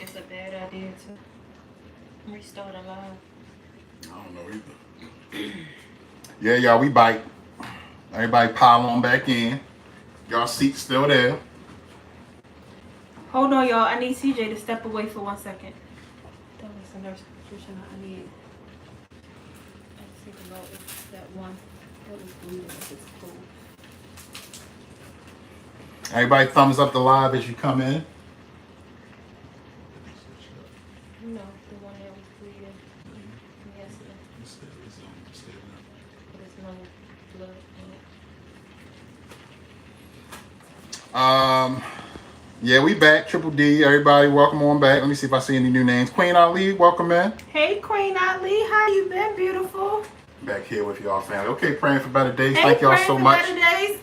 It's a bad idea to restart a live. I don't know either. Yeah, y'all, we bite. Everybody pile on back in. Y'all seats still there. Hold on, y'all. I need CJ to step away for 1 second. That was the nurse practitioner. I need. Let's think about if that one that was bleeding if it's cold. Everybody thumbs up the live as you come in. No, the one that was bleeding yesterday. There's no blood in it. Yeah, we back. Triple D. Everybody, welcome on back. Let me see if I see any new names. Queen Ali, welcome in. Hey, Queen Ali, how you been, beautiful? Back here with y'all, family. Okay, praying for better days. Hey, thank y'all so much. Better days.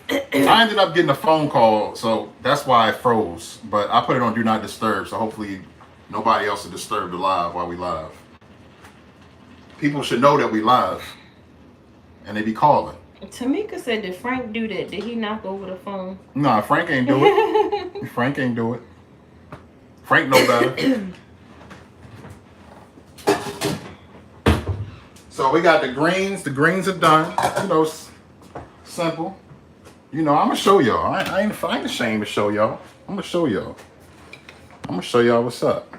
I ended up getting a phone call, so that's why I froze. But I put it on Do Not Disturb, so hopefully nobody else will disturb the live while we live. People should know that we live, and they be calling. Tamika said, did Frank do that? Did he knock over the phone? Nah, Frank ain't do it. Frank ain't do it. Frank know better. So we got the greens. The greens are done. You know, simple. You know, I'm gonna show y'all. I ain't ashamed to show y'all. I'm gonna show y'all. I'm gonna show y'all what's up.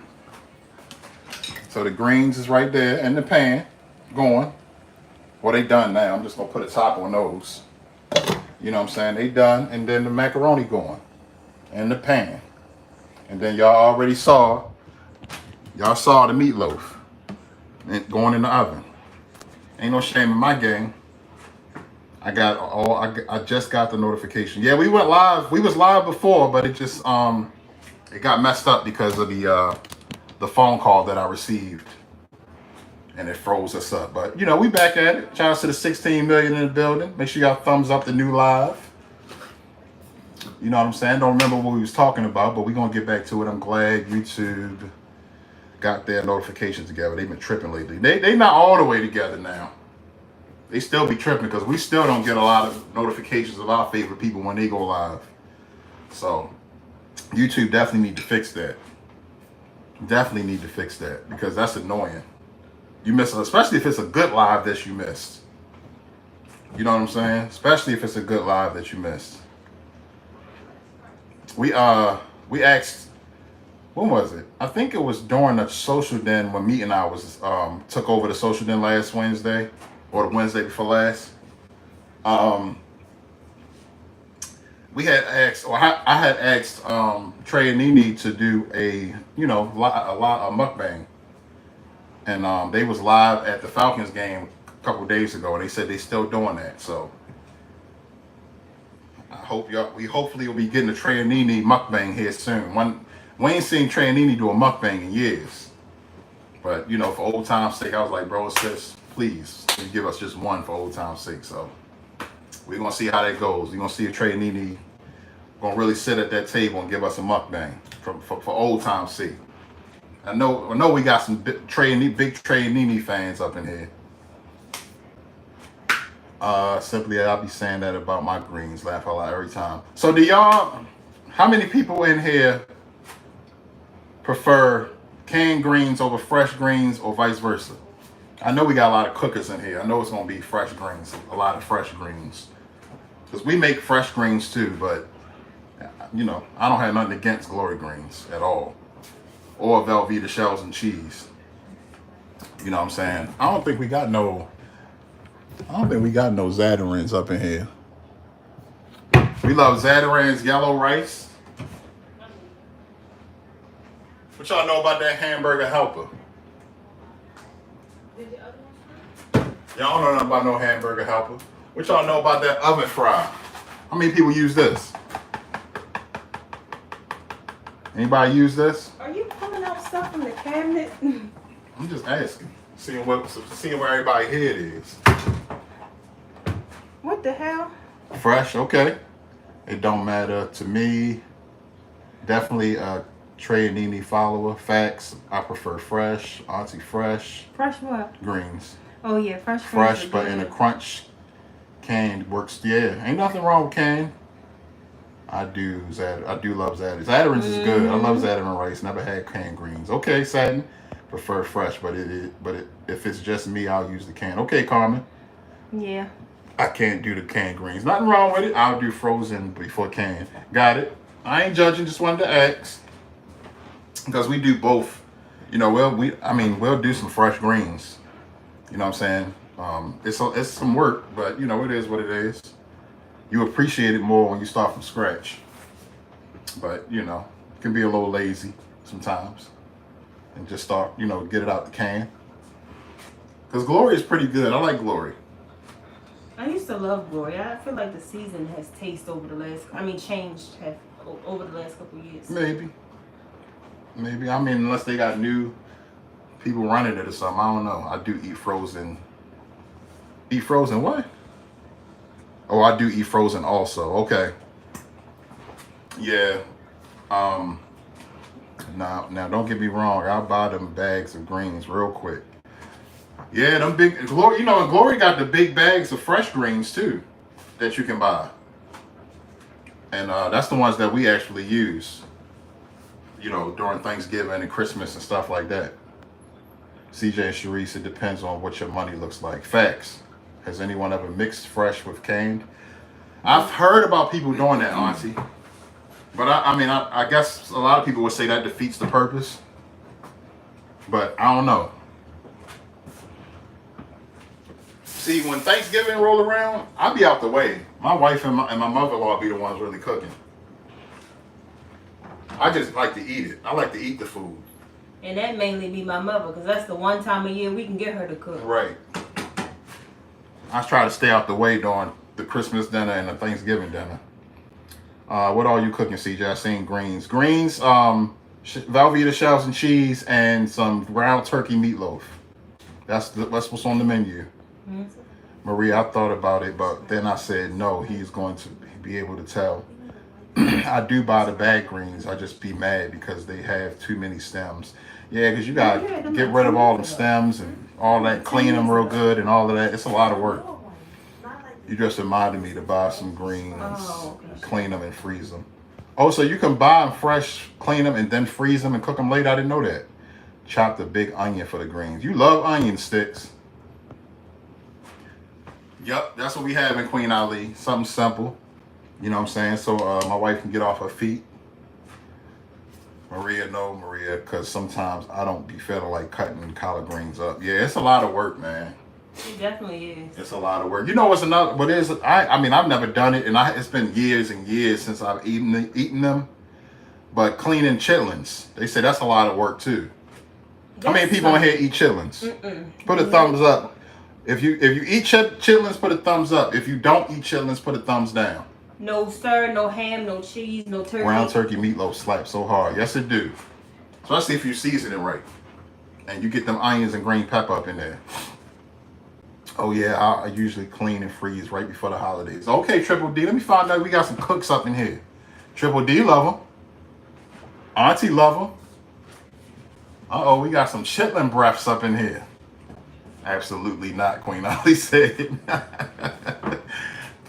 So the greens is right there in the pan, going. Well, they done now. I'm just gonna put a top on those. You know what I'm saying? They done, and then the macaroni going in the pan, and then y'all already saw. Y'all saw the meatloaf going in the oven. Ain't no shame in my game. I just got the notification. Yeah, we went live. We was live before, but it just it got messed up because of the phone call that I received, and it froze us up. But you know, we back at it. Shout out to the 16 million in the building. Make sure y'all thumbs up the new live. You know what I'm saying? Don't remember what we was talking about, but we gonna get back to it. I'm glad YouTube got their notifications together. They've been tripping lately. They not all the way together now. They still be tripping because we still don't get a lot of notifications of our favorite people when they go live. So YouTube definitely need to fix that. Definitely need to fix that because that's annoying. You miss, especially if it's a good live that you missed. You know what I'm saying? Especially if it's a good live that you missed. We asked, when was it? I think it was during the social den when Meet and I was took over the social den last Wednesday or the Wednesday before last. We had asked, or I had asked Trey and Nene to do a mukbang, and they was live at the Falcons game a couple of days ago, and they said they still doing that. So I hope we hopefully will be getting a Trey and Nene mukbang here soon. We ain't seen Trey and Nene do a mukbang in years, but you know, for old time's sake, I was like, bro, sis, please give us just one for old time's sake. So we're gonna see how that goes. We're gonna see if Trey and Nene gonna really sit at that table and give us a mukbang for old time's sake. I know we got some big Trey and Nene fans up in here. Simply, I'll be saying that about my greens. Laugh a lot every time. So how many people in here prefer canned greens over fresh greens or vice versa? I know we got a lot of cookers in here. I know it's gonna be fresh greens, a lot of fresh greens. Because we make fresh greens too, but you know, I don't have nothing against Glory greens at all. Or Velveeta shells and cheese. You know what I'm saying? I don't think we got no Zatarans up in here. We love Zatarans yellow rice. What y'all know about that hamburger helper? Y'all don't know nothing about no hamburger helper. What y'all know about that oven fry? How many people use this? Anybody use this? Are you pulling out stuff from the cabinet? I'm just asking. Seeing where everybody head is. What the hell? Fresh, okay. It don't matter to me. Definitely a Trey and Nene follower. Facts. I prefer fresh. Auntie fresh. Fresh what? Greens. Oh yeah, fresh. Fresh, but in a crunch. Canned works. Yeah, ain't nothing wrong with canned. I do love Zatarins. Zatarins is good. I love Zatarin rice. Never had canned greens. Okay, Satin. Prefer fresh, but if it's just me, I'll use the can. Okay, Carmen. Yeah. I can't do the canned greens. Nothing wrong with it. I'll do frozen before canned. Got it. I ain't judging. Just wanted to ask because we do both. You know, we'll do some fresh greens. You know what I'm saying? It's some work, but you know it is what it is. You appreciate it more when you start from scratch. But you know, it can be a little lazy sometimes, and just start. You know, get it out the can. Because Glory is pretty good. I like Glory. I used to love Glory. I feel like the season has changed over the last couple of years. Maybe. I mean, unless they got new people running it or something. I don't know. I do eat frozen. Eat frozen what? Oh, I do eat frozen also. Okay. Yeah. Now don't get me wrong. I'll buy them bags of greens real quick. Yeah, them big Glory. You know, Glory got the big bags of fresh greens too, that you can buy. And that's the ones that we actually use. You know, during Thanksgiving and Christmas and stuff like that. CJ and Shereese, it depends on what your money looks like. Facts. Has anyone ever mixed fresh with canned? I've heard about people doing that, Auntie. But I guess a lot of people would say that defeats the purpose. But I don't know. See, when Thanksgiving roll around, I'll be out the way. My wife and my mother-in-law be the ones really cooking. I just like to eat it. I like to eat the food. And that mainly be my mother, because that's the one time a year we can get her to cook. Right. I try to stay out the way during the Christmas dinner and the Thanksgiving dinner. What are you cooking, CJ? I seen greens. Greens, Velveeta shells and cheese, and some ground turkey meatloaf. That's what's on the menu. Mm-hmm. Maria, I thought about it, but then I said no. He's going to be able to tell. I do buy the bag greens. I just be mad because they have too many stems. Yeah, because you got to get rid of all the stems and all that, clean them real good and all of that. It's a lot of work. You just reminded me to buy some greens, clean them and freeze them. Oh, so you can buy them fresh, clean them, and then freeze them and cook them later? I didn't know that. Chop the big onion for the greens. You love onion sticks. Yep, that's what we have in Queen Ali. Something simple. You know what I'm saying? So my wife can get off her feet. Maria, because sometimes I don't be feeling like cutting collard greens up. Yeah, it's a lot of work, man. It definitely is. It's a lot of work. You know what's another? What is? I mean, I've never done it, and it's been years and years since I've eaten them. But cleaning chitlins, they say that's a lot of work too. How many people in here eat chitlins? Put a thumbs up. If you eat chitlins, put a thumbs up. If you don't eat chitlins, put a thumbs down. No stir, no ham, no cheese, no turkey. Ground turkey meatloaf slaps so hard. Yes, it do. Especially if you season it right. And you get them onions and green pepper up in there. Oh, yeah, I usually clean and freeze right before the holidays. Okay, Triple D, let me find out we got some cooks up in here. Triple D love them. Auntie love them. Uh-oh, we got some chitlin breaths up in here. Absolutely not, Queen Ali said.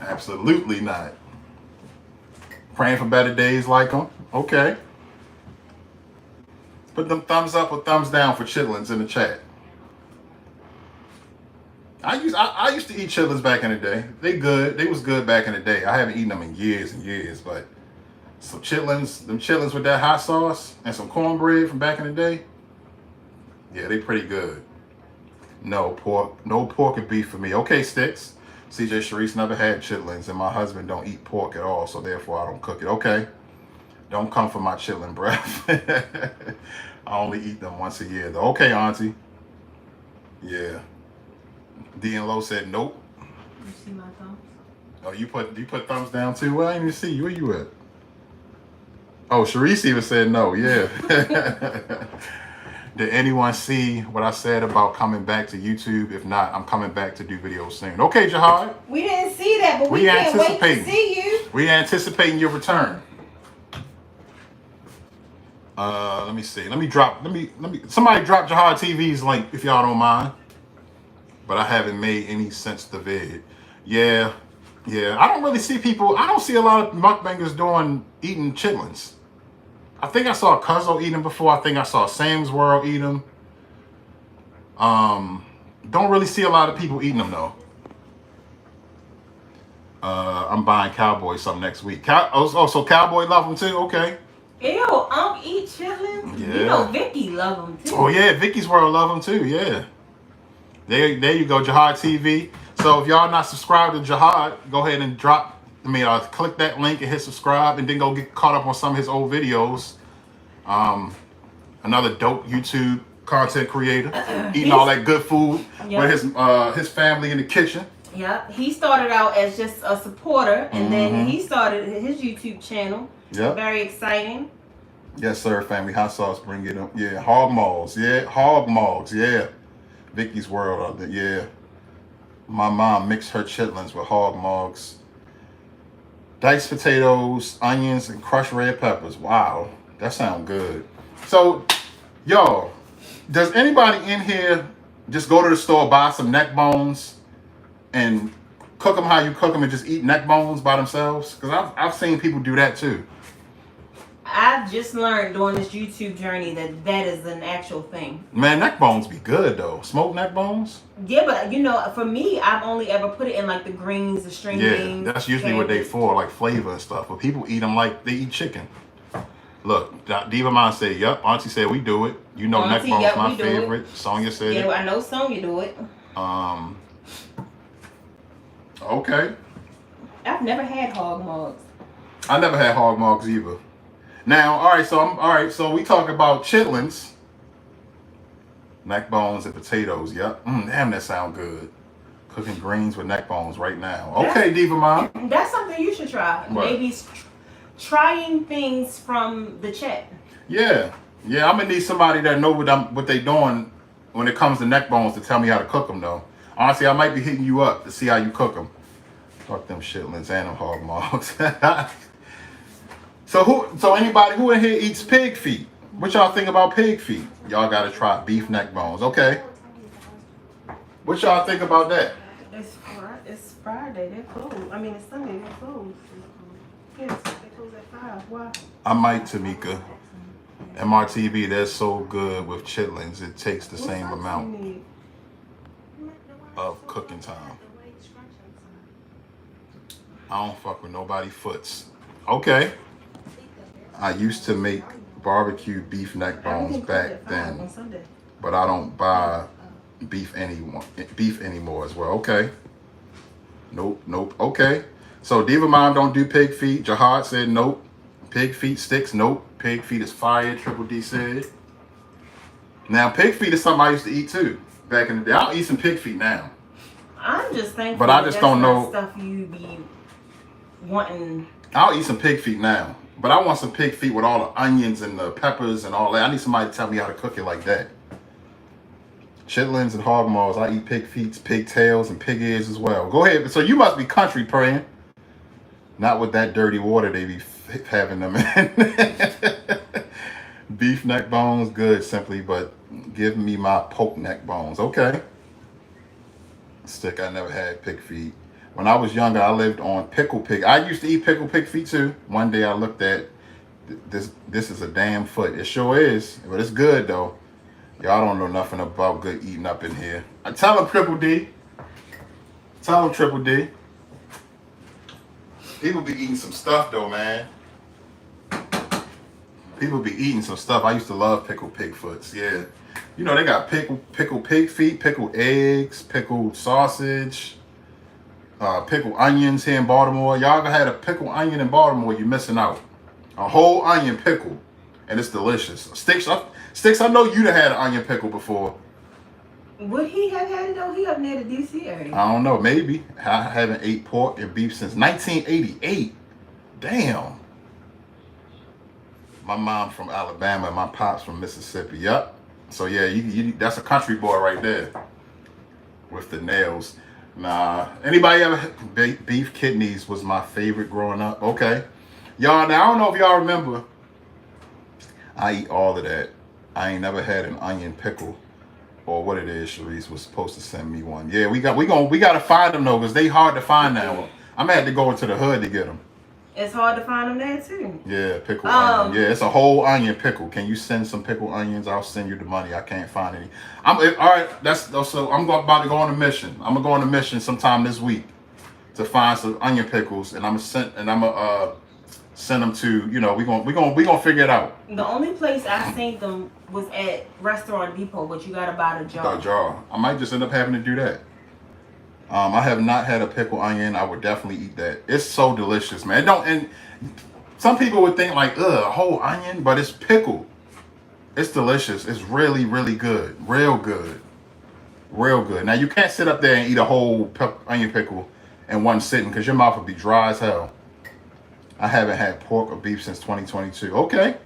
Absolutely not. Praying for better days like them. Okay. Put them thumbs up or thumbs down for chitlins in the chat. I used to eat chitlins back in the day. They good. They was good back in the day. I haven't eaten them in years and years, but some chitlins, them chitlins with that hot sauce and some cornbread from back in the day. Yeah, they pretty good. No pork and beef for me. Okay, Sticks. CJ Shereese never had chitlins, and my husband don't eat pork at all, so therefore I don't cook it. Okay. Don't come for my chitlin breath. I only eat them once a year, though. Okay, Auntie. Yeah. D and Low said nope. You see my thumbs? Oh, you put thumbs down too? Well, I didn't even see you. Where you at? Oh, Shereese even said no. Yeah. Did anyone see what I said about coming back to YouTube? If not, I'm coming back to do videos soon. Okay, Jahad. We didn't see that, but we can't wait to see you. We anticipating your return. Let me see. Let me somebody drop Jahad TV's link if y'all don't mind. But I haven't made any sense to vid. Yeah. I don't really see people. I don't see a lot of mukbangers eating chitlins. I think I saw Cuzzo eat them before. I think I saw Sam's World eat them. Don't really see a lot of people eating them though. I'm buying Cowboy some next week. So Cowboy love them too. Okay. Ew, eat chitlins. Yeah. You know Vicky love them too. Oh yeah, Vicky's World love them too. Yeah. There you go, Jahad TV. So if y'all not subscribed to Jahad, go ahead and click that link and hit subscribe, and then go get caught up on some of his old videos. Another dope YouTube content creator, eating all that good food with his family in the kitchen. Yep, he started out as just a supporter, and then he started his YouTube channel. Yep. Very exciting. Yes, sir, family. Hot sauce, bring it up. Yeah, hog maws. Yeah, hog maws. Yeah. Vicky's World. Yeah. My mom mixed her chitlins with hog maws, diced potatoes, onions, and crushed red peppers. Wow, that sounds good. So, y'all, does anybody in here just go to the store, buy some neck bones, and cook them how you cook them, and just eat neck bones by themselves? Because I've seen people do that too. I've just learned during this YouTube journey that is an actual thing. Man, neck bones be good though. Smoked neck bones? Yeah, but for me, I've only ever put it in like the greens, the string beans. Yeah, that's usually what they for, like flavor and stuff. But people eat them like they eat chicken. Look, Diva Mom said, "Yep." Auntie said, "We do it." You know, Auntie, neck bones my favorite. Sonya said, "Yeah, I know Sonya do it." Okay. I've never had hog mugs. I never had hog mugs either. Now, all right. So we talk about chitlins, neck bones, and potatoes. Yep. Damn, that sound good. Cooking greens with neck bones right now. Okay, Diva Mom. That's something you should try. What? Maybe trying things from the chat. Yeah. I'm gonna need somebody that know what they doing when it comes to neck bones to tell me how to cook them though. Honestly, I might be hitting you up to see how you cook them. Fuck them chitlins and them hog mugs. So anybody who in here eats pig feet? What y'all think about pig feet? Y'all gotta try beef neck bones. Okay. What y'all think about that? It's Friday. They're closed. I mean, it's Sunday. They're closed. Yes, they close at 5. Why? I might, Tamika. MRTV, they're so good with chitlins. It takes the same amount of cooking time. I don't fuck with nobody foots. Okay. I used to make barbecue beef neck bones back then, but I don't buy beef anymore as well. Okay. Nope. Okay. So Diva Mom don't do pig feet. Jahad said nope. Pig feet sticks. Nope. Pig feet is fire. Triple D said. Now pig feet is something I used to eat too back in the day. I'll eat some pig feet now. I'm just thankful. But I just don't know stuff you be wanting. I'll eat some pig feet now, but I want some pig feet with all the onions and the peppers and all that. I need somebody to tell me how to cook it like that. Chitlins and hog maws. I eat pig feet, pig tails, and pig ears as well. Go ahead. So you must be country praying. Not with that dirty water they be having them in. Beef neck bones, good simply, but give me my poke neck bones. Okay. Stick, I never had pig feet. When I was younger, I lived on pickle pig. I used to eat pickle pig feet too. One day I looked at this is a damn foot. It sure is, but it's good though. Y'all don't know nothing about good eating up in here. I tell him Triple D. Tell him Triple D. People be eating some stuff though, man. People be eating some stuff. I used to love pickled pig foots. Yeah. You know, they got pickled pig feet, pickled eggs, pickled sausage, pickled onions here in Baltimore. Y'all ever had a pickled onion in Baltimore? You're missing out. A whole onion pickle. And it's delicious. Sticks, I know you'd have had an onion pickle before. Would he have had it though? He up near the DC area. I don't know. Maybe. I haven't ate pork and beef since 1988. Damn. My mom from Alabama and my pops from Mississippi. Yup. So yeah, you that's a country boy right there with the nails. Nah. Anybody ever beef kidneys was my favorite growing up. Okay. Y'all, now I don't know if y'all remember. I eat all of that. I ain't never had an onion pickle. Or what it is, Shereese was supposed to send me one. Yeah, we gotta find them though, because they hard to find now. I'm gonna have to go into the hood to get them. It's hard to find them there too. Yeah, pickle onion. Yeah, it's a whole onion pickle. Can you send some pickled onions? I'll send you the money. I can't find any. All right. So I'm about to go on a mission. I'm gonna go on a mission sometime this week to find some onion pickles, and I'm gonna send them to. We gonna figure it out. The only place I seen them was at Restaurant Depot, but you gotta buy the jar. The jar. I might just end up having to do that. I have not had a pickled onion. I would definitely eat that. It's so delicious, man. And some people would think like, ugh, a whole onion, but it's pickled. It's delicious. It's really, really good. Real good. Real good. Now, you can't sit up there and eat a whole onion pickle in one sitting because your mouth would be dry as hell. I haven't had pork or beef since 2022. Okay.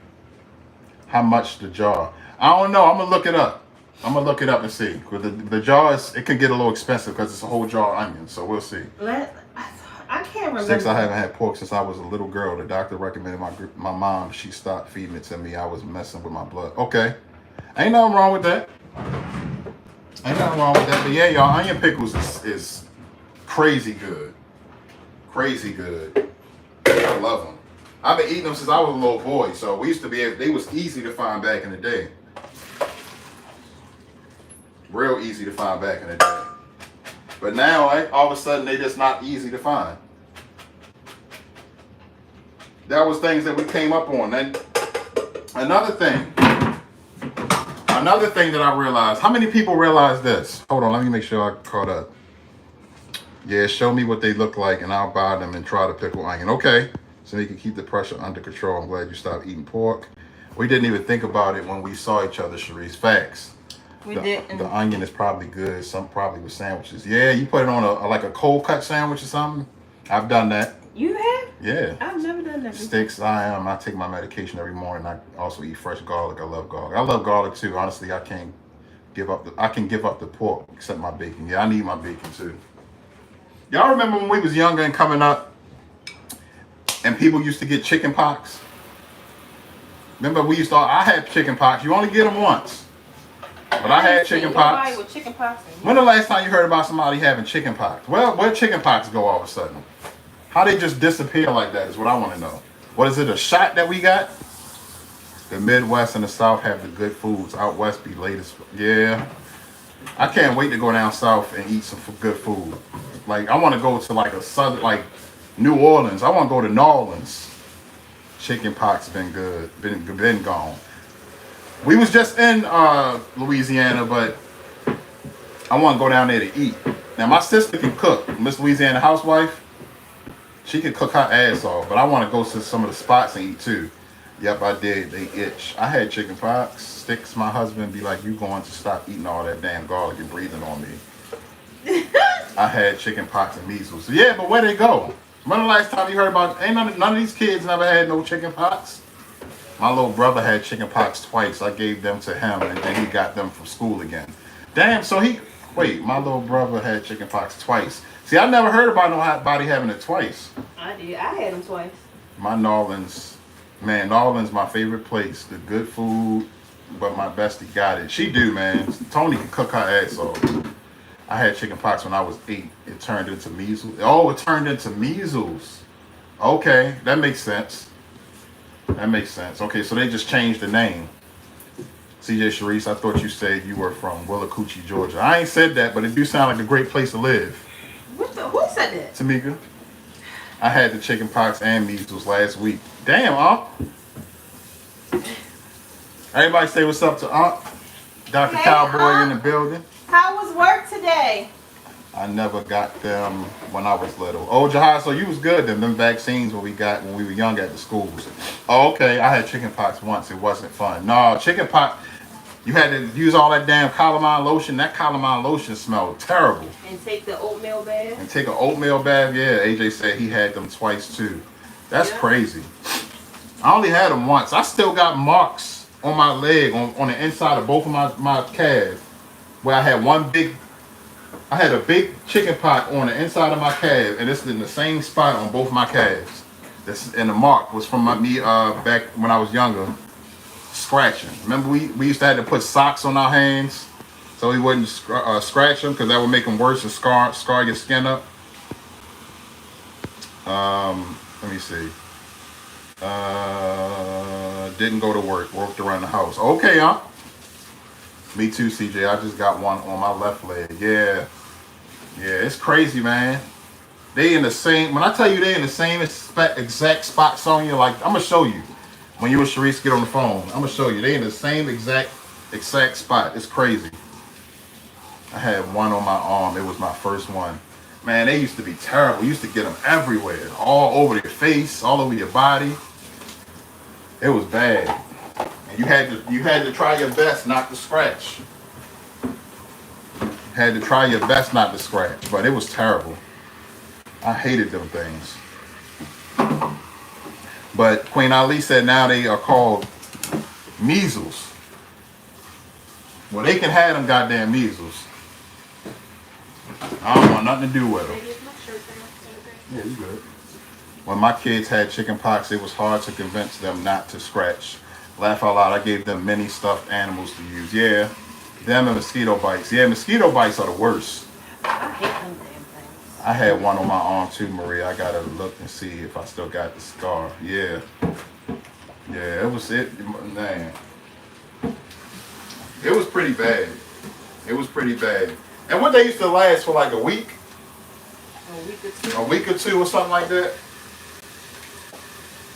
How much the jar? I don't know. I'm going to look it up. I'm gonna look it up and see. The jar it can get a little expensive because it's a whole jar of onions. So we'll see. I can't remember. 6, I haven't had pork since I was a little girl. The doctor recommended my mom. She stopped feeding it to me. I was messing with my blood. Okay, ain't nothing wrong with that. But yeah, y'all, onion pickles is crazy good. Crazy good. I love them. I've been eating them since I was a little boy. So we used to they was easy to find back in the day. Real easy to find back in the day. But now, all of a sudden, they just not easy to find. That was things that we came up on. And another thing that I realized, how many people realize this? Hold on, let me make sure I caught up. Yeah, show me what they look like and I'll buy them and try to pickle onion. Okay, so you can keep the pressure under control. I'm glad you stopped eating pork. We didn't even think about it when we saw each other, Shereese. Facts. The onion is probably good. Some probably with sandwiches. Yeah, you put it on a cold cut sandwich or something. I've done that. You have? Yeah. I've never done that. Sticks. I take my medication every morning. I also eat fresh garlic. I love garlic. I love garlic too. Honestly, I can give up the pork except my bacon. Yeah, I need my bacon too. Y'all remember when we was younger and coming up, and people used to get chicken pox? Remember I had chicken pox. You only get them once. But I had chicken pox. With chicken pox. When the last time you heard about somebody having chicken pox? Well, where'd chicken pox go all of a sudden? How they just disappear like that is what I want to know. What is it, a shot that we got? The Midwest and the South have the good foods. Out West be latest. Yeah. I can't wait to go down South and eat some good food. Like, I want to go to like a southern, like New Orleans. I want to go to New Orleans. Chicken pox been good. Been gone. We was just in Louisiana, but I want to go down there to eat. Now, my sister can cook. Miss Louisiana housewife, she can cook her ass off. But I want to go to some of the spots and eat too. Yep, I did. They itch. I had chicken pox. Sticks, my husband be like, you going to stop eating all that damn garlic and breathing on me. I had chicken pox and measles. So yeah, but where they go? When the last time you heard about, ain't none of these kids never had no chicken pox? My little brother had chicken pox twice. I gave them to him, and then he got them from school again. Damn, so my little brother had chicken pox twice. See, I never heard about nobody having it twice. I did. I had them twice. My New Orleans, my favorite place. The good food, but my bestie got it. She do, man. Tony can cook her ass off. I had chicken pox when I was 8. It turned into measles. Oh, it turned into measles. Okay, that makes sense. Okay, so they just changed the name. CJ Shereese, I thought you said you were from Willacoochee, Georgia. I ain't said that, but it do sound like a great place to live. Who said that? Tamika. I had the chicken pox and measles last week. Damn, Aunt. Everybody say what's up to Aunt. Dr. Hey, Cowboy Aunt. in the building. How was work today? I never got them when I was little. Oh, Jahai, so you was good then. Them vaccines we got when we were young at the schools. Oh, okay, I had chicken pox once. It wasn't fun. No, chicken pox. You had to use all that damn calamine lotion. That calamine lotion smelled terrible. And take the oatmeal bath. And take an oatmeal bath. Yeah, AJ said he had them twice too. That's crazy. I only had them once. I still got marks on my leg, on the inside of both of my calves, where I had I had a big chicken pox on the inside of my calf, and it's in the same spot on both my calves. And the mark was from me back when I was younger. Scratching. Remember we used to have to put socks on our hands so we wouldn't scratch them because that would make them worse and scar your skin up. Let me see. Didn't go to work. Worked around the house. Okay, huh? Me too, CJ. I just got one on my left leg. Yeah, it's crazy, man. They in the same. When I tell you they in the same exact spot, Sonya, like I'm gonna show you. When you and Shereese get on the phone, I'm gonna show you. They in the same exact spot. It's crazy. I had one on my arm. It was my first one. Man, they used to be terrible. You used to get them everywhere, all over your face, all over your body. It was bad. And you had to try your best not to scratch. Had to try your best not to scratch, but it was terrible. I hated them things. But Queen Ali said now they are called measles. Well, they can have them goddamn measles. I don't want nothing to do with them. Yeah, you good. When my kids had chicken pox, it was hard to convince them not to scratch. Laugh out loud, I gave them many stuffed animals to use. Yeah, them and mosquito bites. Yeah, mosquito bites are the worst. I hate them damn things. I had one on my arm too, Maria. I gotta look and see if I still got the scar. Yeah, it was man. It was pretty bad. And what they used to last for like a week? A week or two or something like that.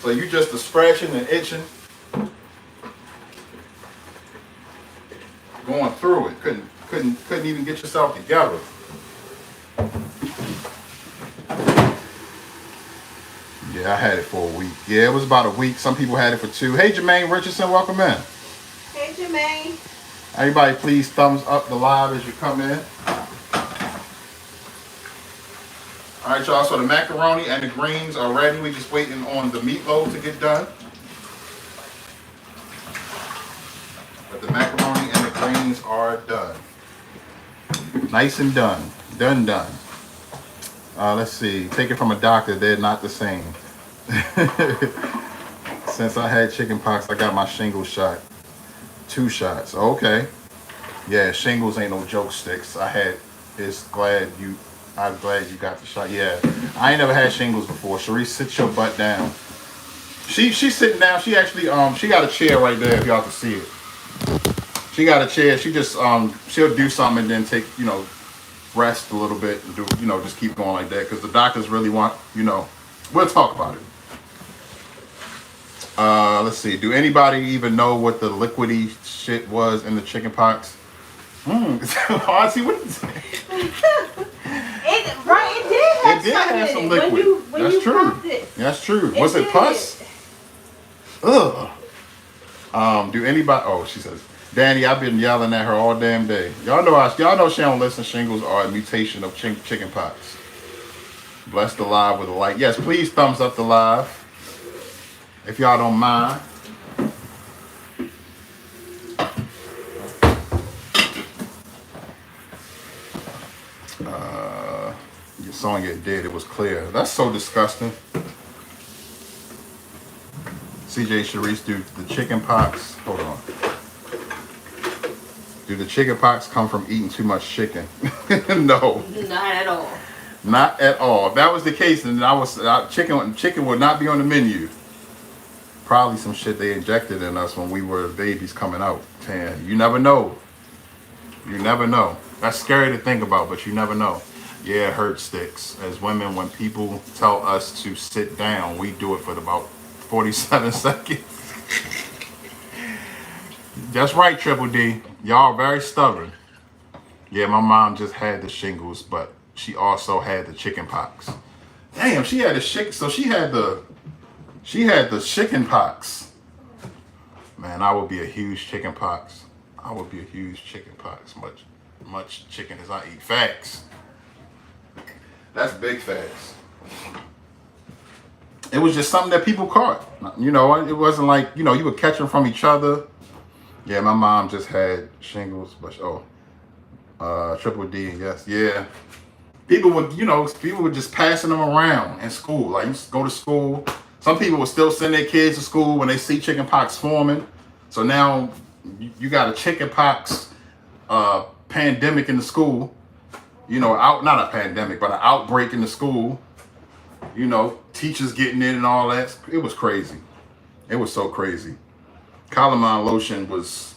So you just scratching and itching, going through it. Couldn't even get yourself together. Yeah, I had it for a week. Yeah, it was about a week. Some people had it for 2. Hey, Jermaine Richardson, welcome in. Hey, Jermaine. Everybody, please thumbs up the live as you come in. All right, y'all. So the macaroni and the greens are ready. We just waiting on the meatloaf to get done. But the macaroni and the greens are done. Nice and done. Done. Let's see. Take it from a doctor. They're not the same. Since I had chicken pox, I got my shingles shot. 2 shots. Okay. Yeah, shingles ain't no joke sticks. I'm glad you got the shot. Yeah, I ain't never had shingles before. Shereese, sit your butt down. She's sitting down. She actually she got a chair right there if y'all can see it. She got a chair. She just she'll do something and then take rest a little bit and do just keep going like that because the doctors really want we'll talk about it. Let's see. Do anybody even know what the liquidy shit was in the chicken pox? Honestly, what is it? It did have some liquid. That's true. That's true. Was it pus? Ugh. Do anybody? Oh, she says, Danny, I've been yelling at her all damn day. Y'all know she don't listen. Shingles are a mutation of chicken pox. Bless the live with a like. Yes, please thumbs up the live if y'all don't mind. Your song you did, it was clear. That's so disgusting. CJ Shereese, do the chicken pox, hold on. Do the chicken pox come from eating too much chicken? No. Not at all. Not at all. If that was the case, then chicken would not be on the menu. Probably some shit they injected in us when we were babies coming out. Man, you never know. You never know. That's scary to think about, but you never know. Yeah, it hurt sticks. As women, when people tell us to sit down, we do it for about 47 seconds. That's right, Triple D. Y'all are very stubborn. Yeah, my mom just had the shingles, but she also had the chicken pox. Damn, she had so she had the chicken pox. Man, I would be a huge chicken pox. I would be a huge chicken pox. Much chicken as I eat. Facts. That's big facts. It was just something that people caught. You know, it wasn't like, you know, you would catch them from each other. Yeah, my mom just had shingles, but triple D, yes, yeah. People would just passing them around in school. Like, you go to school. Some people would still send their kids to school when they see chicken pox forming. So now you got a chicken pox pandemic in the school. You know, not a pandemic, but an outbreak in the school. You know, teachers getting in and all that. It was crazy. It was so crazy. Calamine lotion was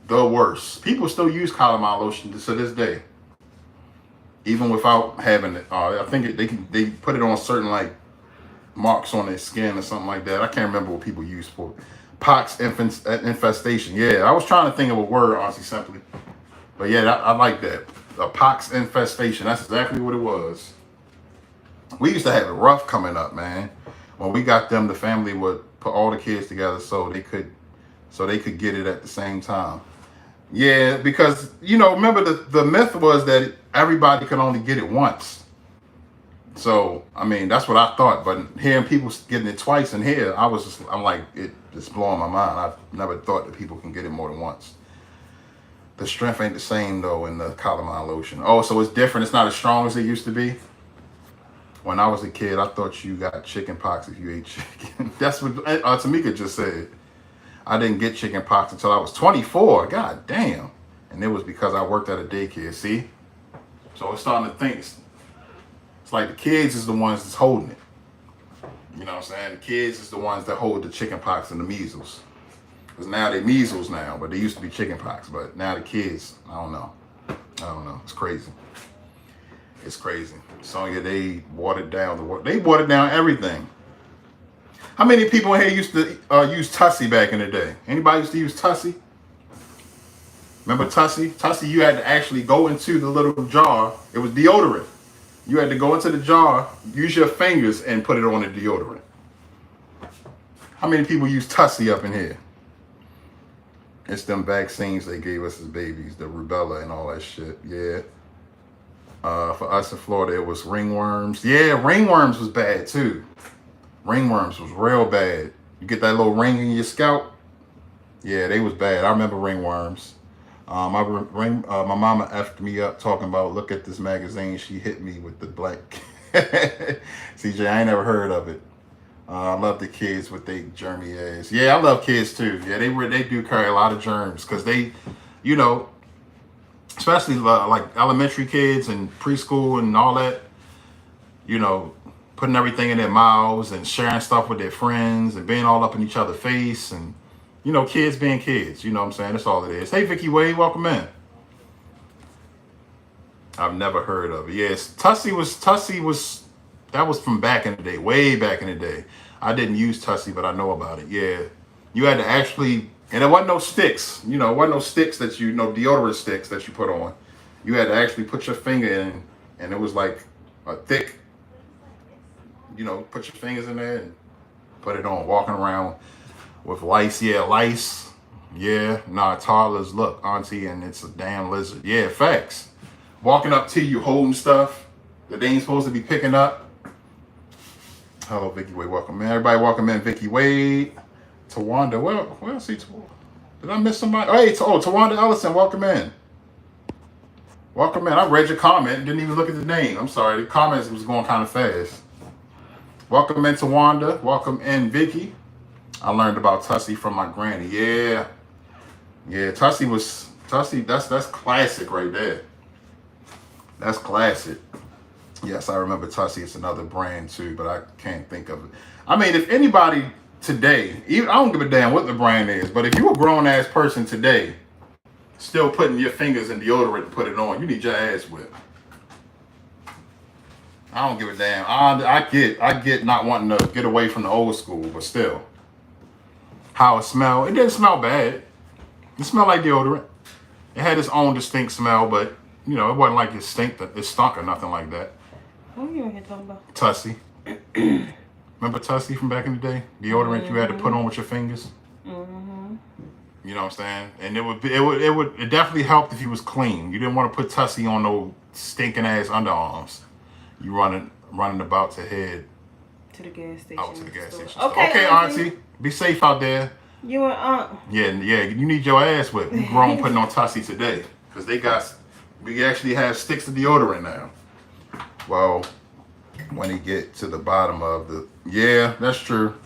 the worst. People still use calamine lotion to this day, even without having it. I think they put it on certain like marks on their skin or something like that. I can't remember what people use for it. Pox infestation. Yeah, I was trying to think of a word, honestly, simply. But yeah, I like that. A pox infestation. That's exactly what it was. We used to have it rough coming up, man. When we got them, the family would put all the kids together so they could get it at the same time. Yeah, because, you know, remember the myth was that everybody could only get it once. So, I mean, that's what I thought. But hearing people getting it twice in here, I'm like, it just blowing my mind. I've never thought that people can get it more than once. The strength ain't the same, though, in the calamine lotion. Oh, so it's different. It's not as strong as it used to be. When I was a kid, I thought you got chicken pox if you ate chicken. That's what Tamika just said. I didn't get chicken pox until I was 24. God damn. And it was because I worked at a daycare. See? So it's starting to think. It's like the kids is the ones that's holding it. You know what I'm saying? The kids is the ones that hold the chicken pox and the measles. Because now they're measles now, but they used to be chicken pox. But now the kids, I don't know. It's crazy. It's crazy. Sonya, they watered down everything. How many people in here used to use Tussie back in the day? Anybody used to use Tussie? Remember Tussie? Tussie, you had to actually go into the little jar. It was deodorant. You had to go into the jar, use your fingers, and put it on the deodorant. How many people use Tussie up in here? It's them vaccines they gave us as babies, the rubella and all that shit. Yeah. For us in Florida, it was ringworms. Yeah, ringworms was bad too. Ringworms was real bad. You get that little ring in your scalp. Yeah, they was bad. I remember ringworms. My mama effed me up talking about, look at this magazine. She hit me with the black. CJ, I ain't never heard of it. I love the kids with they germy ass. Yeah, I love kids too. Yeah, they do carry a lot of germs because they, you know, especially like elementary kids and preschool and all that, you know, putting everything in their mouths and sharing stuff with their friends and being all up in each other's face and, you know, kids being kids. You know what I'm saying? That's all it is. Hey, Vicky Wade, welcome in. I've never heard of it. Yes, Tussie was, that was from back in the day, way back in the day. I didn't use Tussie, but I know about it. Yeah. You had to actually, and there wasn't no sticks, you know, wasn't no sticks that you, no deodorant sticks that you put on. You had to actually put your finger in, and it was like a thick, you know, put your fingers in there and put it on, walking around with lice. Yeah, lice. Yeah, nah, toddlers, look, auntie, and it's a damn lizard. Yeah, facts. Walking up to you, holding stuff that they ain't supposed to be picking up. Hello, Vicky Wade, welcome in. Everybody welcome in, Vicky Wade. Tawanda, where else is Tawanda? Did I miss somebody? Oh, hey, Tawanda Ellison, welcome in. Welcome in. I read your comment, didn't even look at the name. I'm sorry, the comments was going kind of fast. Welcome in, Tawanda. Welcome in, Vicky. I learned about Tussie from my granny. Yeah. Yeah, Tussie, that's classic right there. That's classic. Yes, I remember Tussie. It's another brand too, but I can't think of it. I mean, if anybody today, I don't give a damn what the brand is, but if you're a grown-ass person today, still putting your fingers in deodorant to put it on, you need your ass whipped. I don't give a damn. I get not wanting to get away from the old school, but still. How it smelled, it didn't smell bad. It smelled like deodorant. It had its own distinct smell, but, you know, it wasn't like it stunk or nothing like that. What are you in here talking about? Tussie. Remember Tussie from back in the day? Deodorant you had to put on with your fingers? Mm-hmm. You know what I'm saying? And it definitely helped if he was clean. You didn't want to put Tussie on no stinking ass underarms. You running about to head to the gas station. Out to the gas station. Okay, Auntie. Be safe out there. You and Aunt. Yeah. You need your ass whipped. You grown putting on Tussie today. Because we actually have sticks of deodorant now. Well, when he get to the bottom of the, yeah, that's true.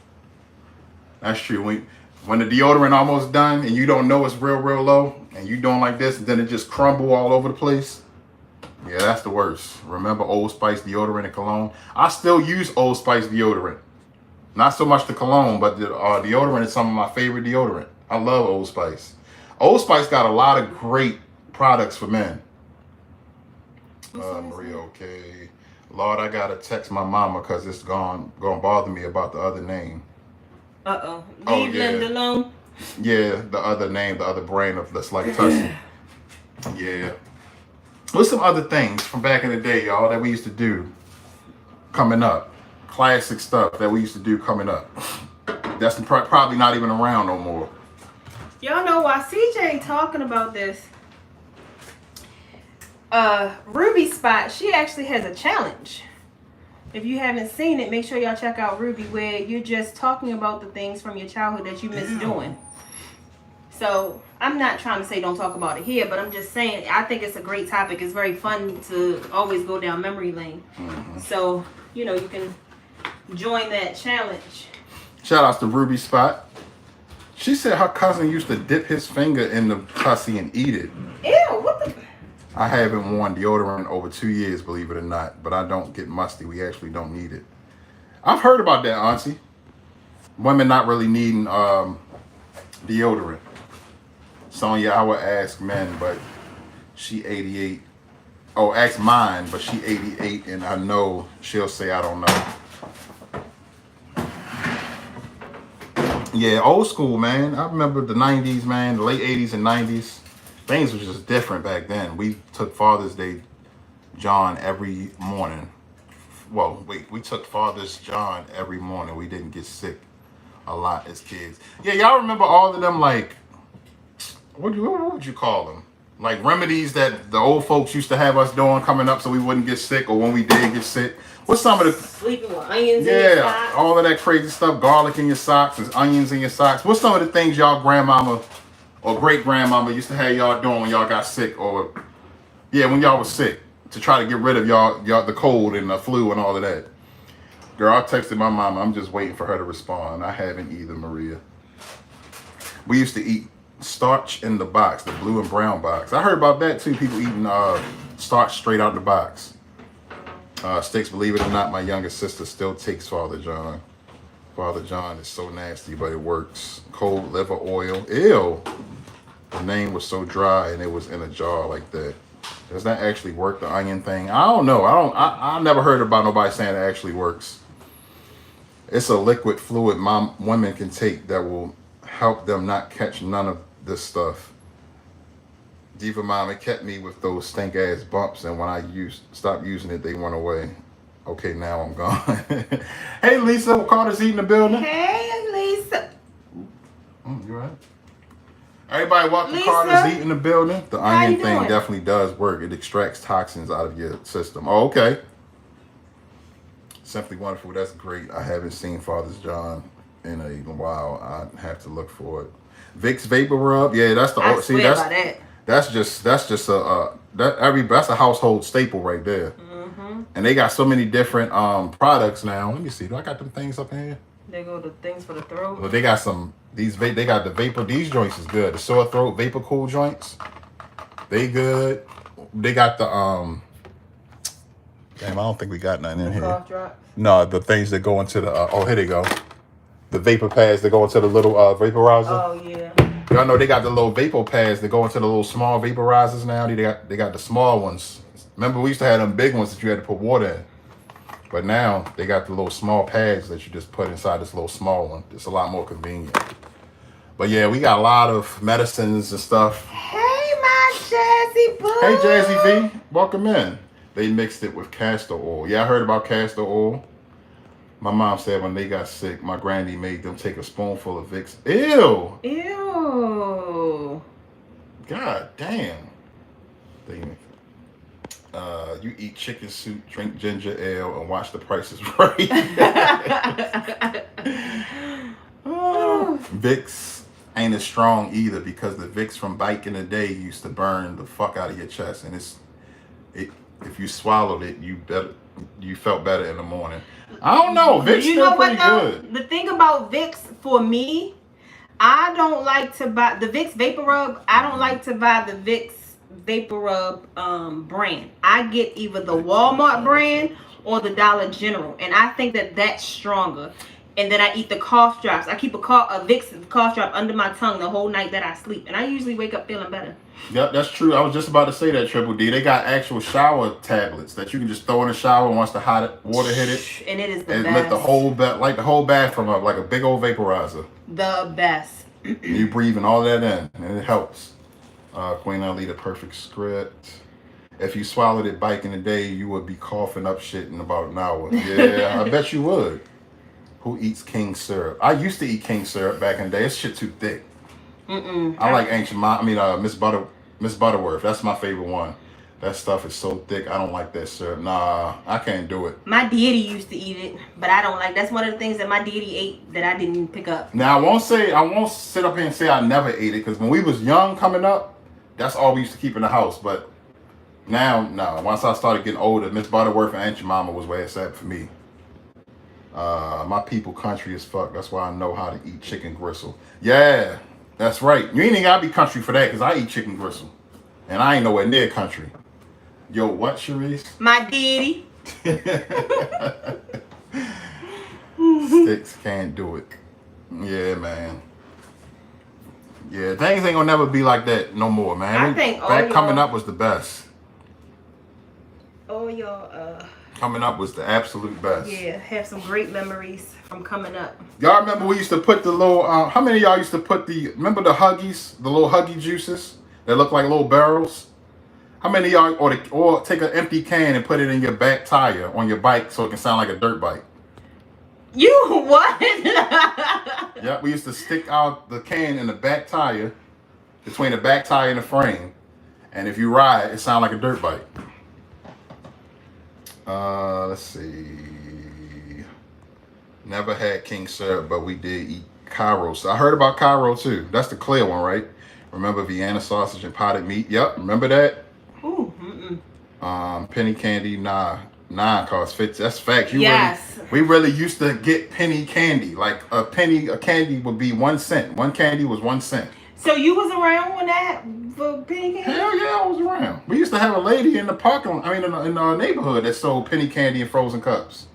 That's true. When the deodorant almost done and you don't know it's real low and you doing like this and then it just crumble all over the place. Yeah, that's the worst. Remember Old Spice deodorant and cologne? I still use Old Spice deodorant. Not so much the cologne, but the deodorant is some of my favorite deodorant. I love Old Spice. Old Spice got a lot of great products for men. Maria, okay. Lord, I gotta text my mama because it's gonna bother me about the other name. Leave Linda alone. Yeah, the other name, the other brand of that's like Tussie. Yeah. What's some other things from back in the day, y'all, that we used to do coming up? Classic stuff that we used to do coming up. That's probably not even around no more. Y'all know why CJ talking about this? Ruby Spot, she actually has a challenge. If you haven't seen it, make sure y'all check out Ruby, where you're just talking about the things from your childhood that you miss doing. So I'm not trying to say don't talk about it here, but I'm just saying I think it's a great topic. It's very fun to always go down memory lane. Mm-hmm. So, you know, you can join that challenge. Shout outs to Ruby Spot. She said her cousin used to dip his finger in the Tussie and eat it. Ew, what the... I haven't worn deodorant in over 2 years, believe it or not, but I don't get musty. We actually don't need it. I've heard about that, Auntie. Women not really needing deodorant. Sonya, I would ask men, but she 88. Oh, ask mine, but she 88, and I know she'll say I don't know. Yeah, old school, man. I remember the 90s, man, the late 80s and 90s. Things was just different back then. We took Father's Day John every morning. Well, we took Father's John every morning. We didn't get sick a lot as kids. Yeah, y'all remember all of them, like, what would you call them? Like remedies that the old folks used to have us doing coming up so we wouldn't get sick, or when we did get sick. What's some of the... Sleeping with onions in your socks. Yeah, all of that crazy stuff. Garlic in your socks and onions in your socks. What's some of the things y'all grandmama or great-grandmama used to have y'all doing when y'all got sick, or when y'all was sick, to try to get rid of y'all the cold and the flu and all of that? Girl, I texted my mama. I'm just waiting for her to respond. I haven't either, Maria. We used to eat starch in the box, the blue and brown box. I heard about that too. People eating starch straight out the box. Sticks, believe it or not, my youngest sister still takes Father John. Father John is so nasty, but it works. Cold liver oil. Ew. The name was so dry and it was in a jar like that. Does that actually work, the onion thing? I don't know. I never heard about nobody saying it actually works. It's a liquid fluid women can take that will help them not catch none of this stuff. Diva Mom, it kept me with those stink ass bumps, and when I stopped using it, they went away. Okay, now I'm gone. Hey Lisa, Carter's eating the building. Hey Lisa. You right? Everybody, welcome. Carter's eating the building. The onion thing definitely does work. It extracts toxins out of your system. Oh, okay. Simply wonderful. That's great. I haven't seen Father's John in a while. I have to look for it. Vicks Vapor Rub. Yeah, that's the that's just that's a household staple right there. Mm-hmm. And they got so many different products now. Let me see. Do I got them things up in here? They go to things for the throat. Well, they got they got the vapor. These joints is good. The sore throat vapor cool joints. They good. They got the damn, I don't think we got nothing in here. Cough drops? No, the things that go into the here they go. The vapor pads that go into the little vaporizer. Oh yeah. Y'all know they got the little vapor pads that go into the little small vaporizers now. They got the small ones. Remember, we used to have them big ones that you had to put water in. But now they got the little small pads that you just put inside this little small one. It's a lot more convenient. But yeah, we got a lot of medicines and stuff. Hey, my Jazzy boo. Hey, Jazzy V. Welcome in. They mixed it with castor oil. Yeah, I heard about castor oil. My mom said when they got sick, my granny made them take a spoonful of Vicks. Ew. Ew. God damn. You eat chicken soup, drink ginger ale, and watch The Price is Right. Vicks ain't as strong either because the Vicks from back in the day used to burn the fuck out of your chest, and if you swallowed it, you felt better in the morning. I don't know. Vicks still pretty good. The thing about Vicks for me, I don't like to buy the Vicks Vapor Rub. I don't like to buy the Vicks Vapor Rub brand. I get either the Walmart brand or the Dollar General, and I think that that's stronger. And then I eat the cough drops. I keep a Vicks cough drop under my tongue the whole night that I sleep, and I usually wake up feeling better. Yep, that's true. I was just about to say that, Triple D. They got actual shower tablets that you can just throw in the shower once the hot water hit it. And it is the best. And let the whole bathroom up like a big old vaporizer. The best. You breathing all that in, and it helps. Queen Ali, the perfect script. If you swallowed it back in the day, you would be coughing up shit in about an hour. Yeah, I bet you would. Who eats king syrup? I used to eat king syrup back in the day. It's shit too thick. I like Miss Butterworth. That's my favorite one. That stuff is so thick. I don't like that syrup. Nah, I can't do it. My deity used to eat it, but I don't like. That's one of the things that my deity ate that I didn't pick up. Now I won't sit up here and say I never ate it, because when we was young coming up, that's all we used to keep in the house. But now, no. Once I started getting older, Miss Butterworth and Aunt Jemima was where it's at for me. My people country as fuck. That's why I know how to eat chicken gristle. Yeah, that's right. You ain't even gotta be country for that, because I eat chicken gristle. And I ain't nowhere near country. Yo, what, Shereese? My deity. Sticks can't do it. Yeah, man. Yeah, things ain't gonna never be like that no more, man. I think that coming up was the best. Oh, your Coming up was the absolute best. Yeah, have some great memories from coming up. Y'all remember we used to put the little, how many of y'all used to put remember the Huggies, the little Huggy juices that look like little barrels? How many of y'all, or take an empty can and put it in your back tire on your bike so it can sound like a dirt bike? You what? Yeah, we used to stick out the can in the back tire, between the back tire and the frame, and if you ride, it sounds like a dirt bike. Let's see. Never had king syrup, but we did eat Cairo. So I heard about Cairo too. That's the clear one, right? Remember Vienna sausage and potted meat? Yep, remember that? Ooh. Penny candy, nah, cost 50. That's fact. Yes. We really used to get penny candy. Like a candy would be 1 cent. One candy was 1 cent. So you was around when that for penny candy? Hell yeah, I was around. We used to have a lady in the in our neighborhood that sold penny candy in frozen cups.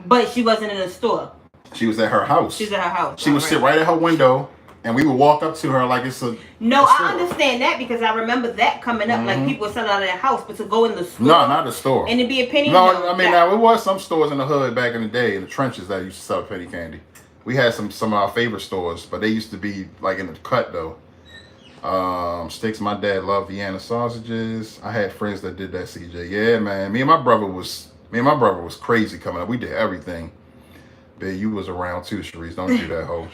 But she wasn't in a store. She was at her house. She's at her house. She would sit right at her window, and we would walk up to her like it's a. No, I understand that because I remember that coming up. Like people would sell out of their house, but to go in the store. No, not the store. And to be a penny. No, I mean now it was some stores in the hood back in the day in the trenches that used to sell penny candy. We had some of our favorite stores, but they used to be like in the cut though. Sticks. My dad loved Vienna sausages. I had friends that did that. CJ, yeah, man. Me and my brother was crazy coming up. We did everything. Babe, you was around too, Shereese. Don't do that, hoe.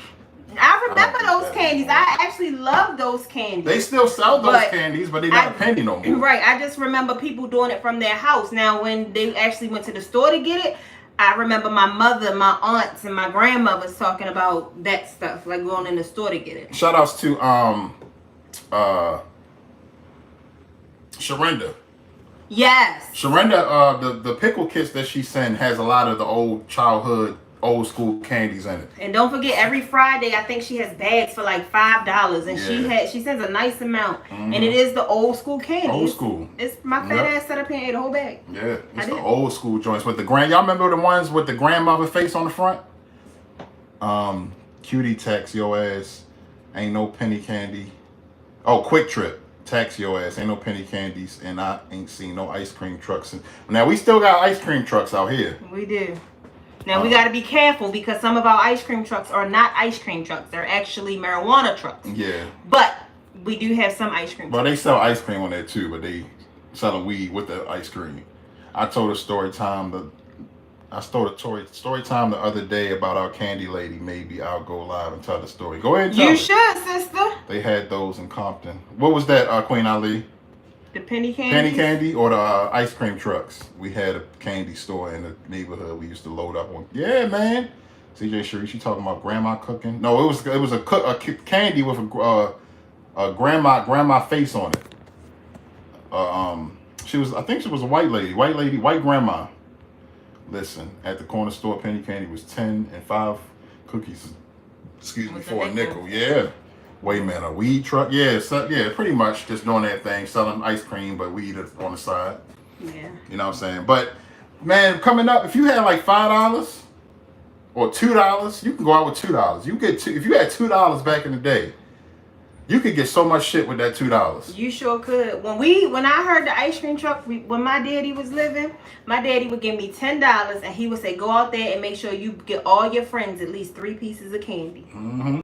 I remember those candies. I actually love those candies. They still sell those candies, but they're not a penny no more. Right. I just remember people doing it from their house. Now, when they actually went to the store to get it, I remember my mother, my aunts, and my grandmothers talking about that stuff, like going in the store to get it. Shout outs to Sharenda. Yes. Sharenda, the pickle kits that she sent has a lot of the old school candies in it. And don't forget, every Friday I think she has bags for like $5, and she sends a nice amount, and it is the old school candy. Old school. It's my fat ass set up here and ate a whole bag. Yeah, it's the old school joints with the y'all remember the ones with the grandmother face on the front? Cutie tax your ass. Ain't no penny candy. Oh, Quick Trip. Tax your ass. Ain't no penny candies, and I ain't seen no ice cream trucks. Now we still got ice cream trucks out here. We do. Now we got to be careful because some of our ice cream trucks are not ice cream trucks. They're actually marijuana trucks. Yeah. But we do have some ice cream trucks. Well, they sell ice cream on there too, but they selling weed with the ice cream. I told a story time I started a story time the other day about our candy lady. Maybe I'll go live and tell the story. Go ahead and tell You it. should, sister. They had those in Compton. What was that, Queen Ali? The penny candy. Penny candy or the ice cream trucks? We had a candy store in the neighborhood. We used to load up on. Yeah, man. CJ Shereese, you talking about grandma cooking? No, it was a candy with a grandma face on it. I think she was a white grandma. Listen, at the corner store, penny candy was 10 and 5 cookies. Excuse me, for a nickel. Yeah. Wait a minute, a weed truck? Yeah, pretty much just doing that thing, selling ice cream, but weed on the side. Yeah. You know what I'm saying? But man, coming up, if you had like $5 or $2, you can go out with $2. You get if you had $2 back in the day, you could get so much shit with that $2. You sure could. When I heard the ice cream truck, when my daddy was living, my daddy would give me $10 and he would say, go out there and make sure you get all your friends at least 3 pieces of candy. Mm-hmm.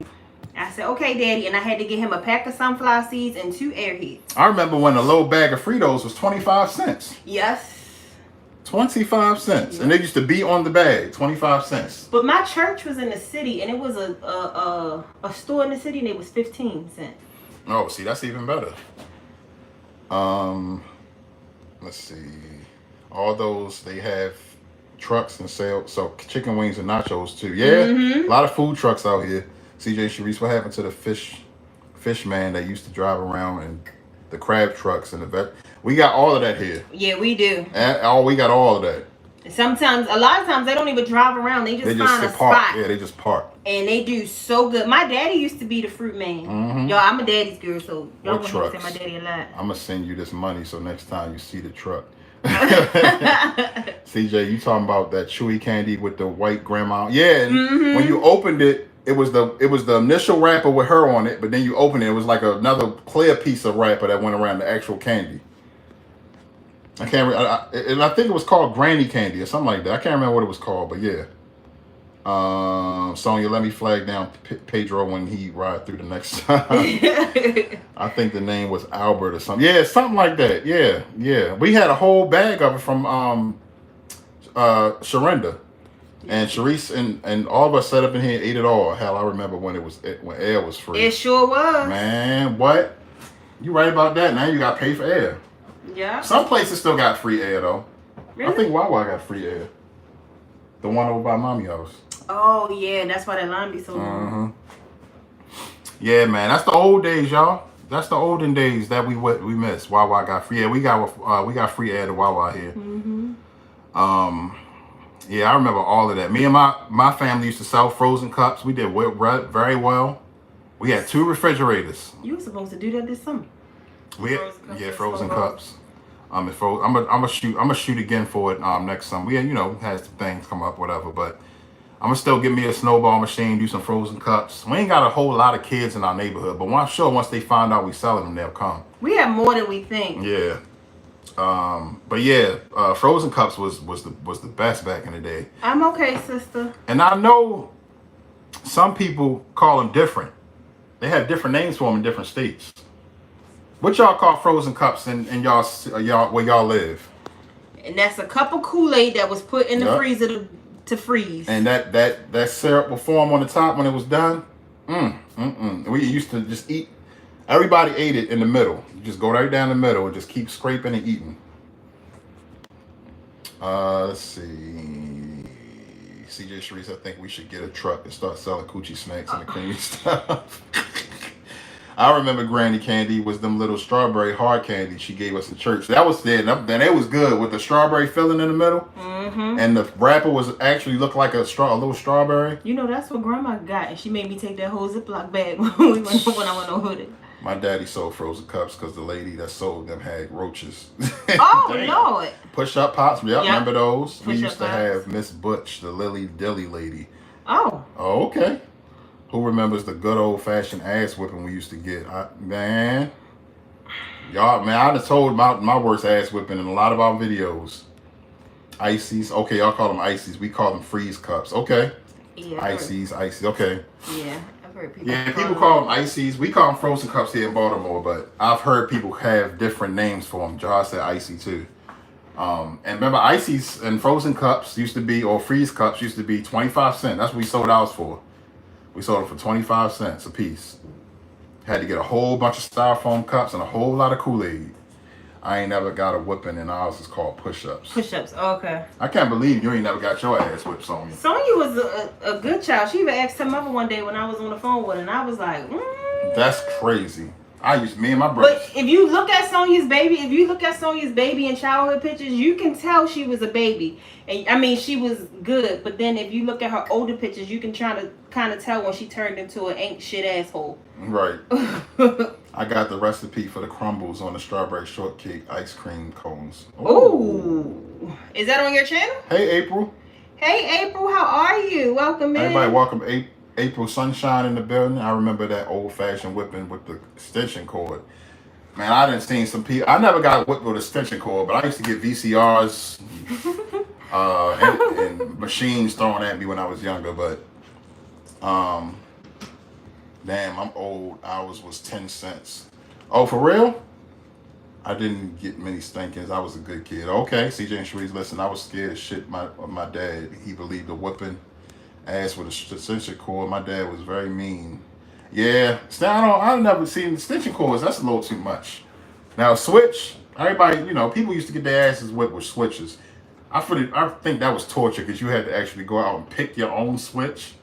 I said, okay, daddy. And I had to get him a pack of sunflower seeds and 2 airheads. I remember when a little bag of Fritos was 25 cents. Yes. 25 cents. And they used to be on the bag, 25 cents. But my church was in the city, and it was a store in the city, and it was 15 cents. Oh, see, that's even better. Let's see. All those, they have trucks and sell, so chicken wings and nachos too. Yeah, a lot of food trucks out here. CJ Shereese, what happened to the fish man that used to drive around and the crab trucks and the vet? We got all of that here. Yeah, we do. We got all of that. Sometimes, a lot of times, they don't even drive around. They just find a park. spot. Yeah, they just park. And they do so good. My daddy used to be the fruit man. Mm-hmm. Y'all, I'm a daddy's girl, so y'all What wouldn't trucks? say my daddy a lot. I'm going to send you this money so next time you see the truck. CJ, you talking about that chewy candy with the white grandma? Yeah, and when you opened it, it was the initial wrapper with her on it, but then you open it, it was like another clear piece of wrapper that went around the actual candy. I can't and I think it was called Granny Candy or something like that. I can't remember what it was called, but yeah. Sonya, let me flag down Pedro when he ride through the next time. I think the name was Albert or something. Yeah, something like that. Yeah. We had a whole bag of it from Sharenda. And Shereese and all of us sat up in here and ate it all. Hell, I remember when air was free. It sure was. Man, what? You right about that. Now you got to pay for air. Yeah. Some places still got free air, though. Really? I think Wawa got free air. The one over by Mommy house. Oh, yeah. That's why that line be so long. Yeah, man. That's the old days, y'all. That's the olden days that we missed. Wawa got free air. We got free air to Wawa here. Yeah, I remember all of that. Me and my family used to sell frozen cups. We did very well. We had 2 refrigerators. You were supposed to do that this summer. Frozen cups. I'm gonna shoot again for it next summer. We had some things come up, whatever. But I'm gonna still get me a snowball machine, do some frozen cups. We ain't got a whole lot of kids in our neighborhood, but once they find out we selling them, they'll come. We have more than we think. Yeah. But yeah, frozen cups was the best back in the day. I'm okay, sister. And I know some people call them different. They have different names for them in different states. What y'all call frozen cups in y'all where y'all live? And that's a cup of Kool-Aid that was put in the freezer to freeze. And that syrup will form on the top when it was done. We used to just eat. Everybody ate it in the middle. You just go right down the middle and just keep scraping and eating. Let's see. CJ Shereese, I think we should get a truck and start selling coochie snacks and the creamy stuff. I remember Granny Candy was them little strawberry hard candy she gave us in church. That was then it was good with the strawberry filling in the middle. And the wrapper was actually looked like a little strawberry. You know, that's what Grandma got, and she made me take that whole Ziploc bag when I went on hooded. My daddy sold frozen cups because the lady that sold them had roaches. Oh, Lord. Push-up pops. Yep, remember those? We Push-up used to have Miss Butch, the Lily Dilly lady. Oh, okay. Who remembers the good old-fashioned ass whipping we used to get? Man. Y'all, man, I just told my worst ass whipping in a lot of our videos. Ices. Okay, y'all call them ices. We call them freeze cups. Okay. Yeah. Ices, okay. Yeah, I've heard people. Yeah, people call them ices. We call them frozen cups here in Baltimore, but I've heard people have different names for them. Josh said icy too. And remember, ices and frozen cups used to be, or freeze cups used to be 25 cents. That's what we sold ours for. We sold them for 25 cents a piece. Had to get a whole bunch of styrofoam cups and a whole lot of Kool-Aid. I ain't never got a whipping, and ours is called push-ups. Push-ups, okay. I can't believe you ain't never got your ass whipped, Sonya. Sonya was a good child. She even asked her mother one day when I was on the phone with her, and I was like, That's crazy. Me and my brothers. But if you look at Sonya's baby, in childhood pictures, you can tell she was a baby. And I mean, she was good. But then if you look at her older pictures, you can try to kind of tell when she turned into an ain't shit asshole. Right. I got the recipe for the crumbles on the strawberry shortcake ice cream cones. Ooh. Is that on your channel? Hey, April. Hey, April. How are you? Welcome in. Everybody welcome April Sunshine in the building. I remember that old-fashioned whipping with the extension cord. Man, I done seen some people. I never got whipped with extension cord, but I used to get VCRs and machines thrown at me when I was younger. But damn, I'm old. Ours was 10 cents. Oh, for real? I didn't get many spankings. I was a good kid. Okay, CJ and Shereese, listen, I was scared as shit of my dad. He believed the whipping ass with a extension cord. My dad was very mean. Yeah, I've never seen extension cords. That's a little too much. Now switch, everybody, people used to get their asses whipped with switches. I think that was torture because you had to actually go out and pick your own switch.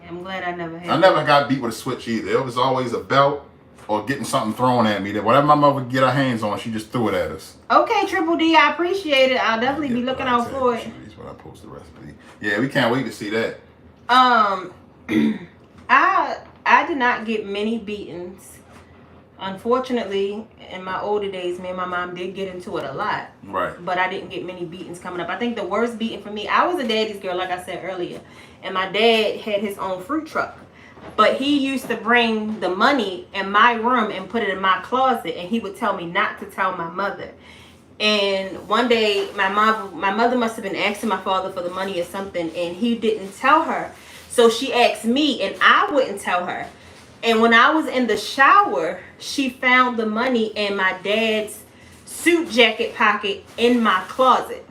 Yeah, I'm glad I never had. I never got beat with a switch either. It was always a belt or getting something thrown at me. That whatever my mother would get her hands on, she just threw it at us. Okay, Triple D, I appreciate it. I'll definitely be looking out for it. That's when I post the recipe. Yeah, we can't wait to see that. I did not get many beatings. Unfortunately, in my older days, me and my mom did get into it a lot. Right. But I didn't get many beatings coming up. I think the worst beating for me, I was a daddy's girl, like I said earlier. And my dad had his own fruit truck. But he used to bring the money in my room and put it in my closet. And he would tell me not to tell my mother. And one day, my mother must have been asking my father for the money or something. And he didn't tell her. So she asked me, and I wouldn't tell her. And when I was in the shower, she found the money in my dad's suit jacket pocket in my closet.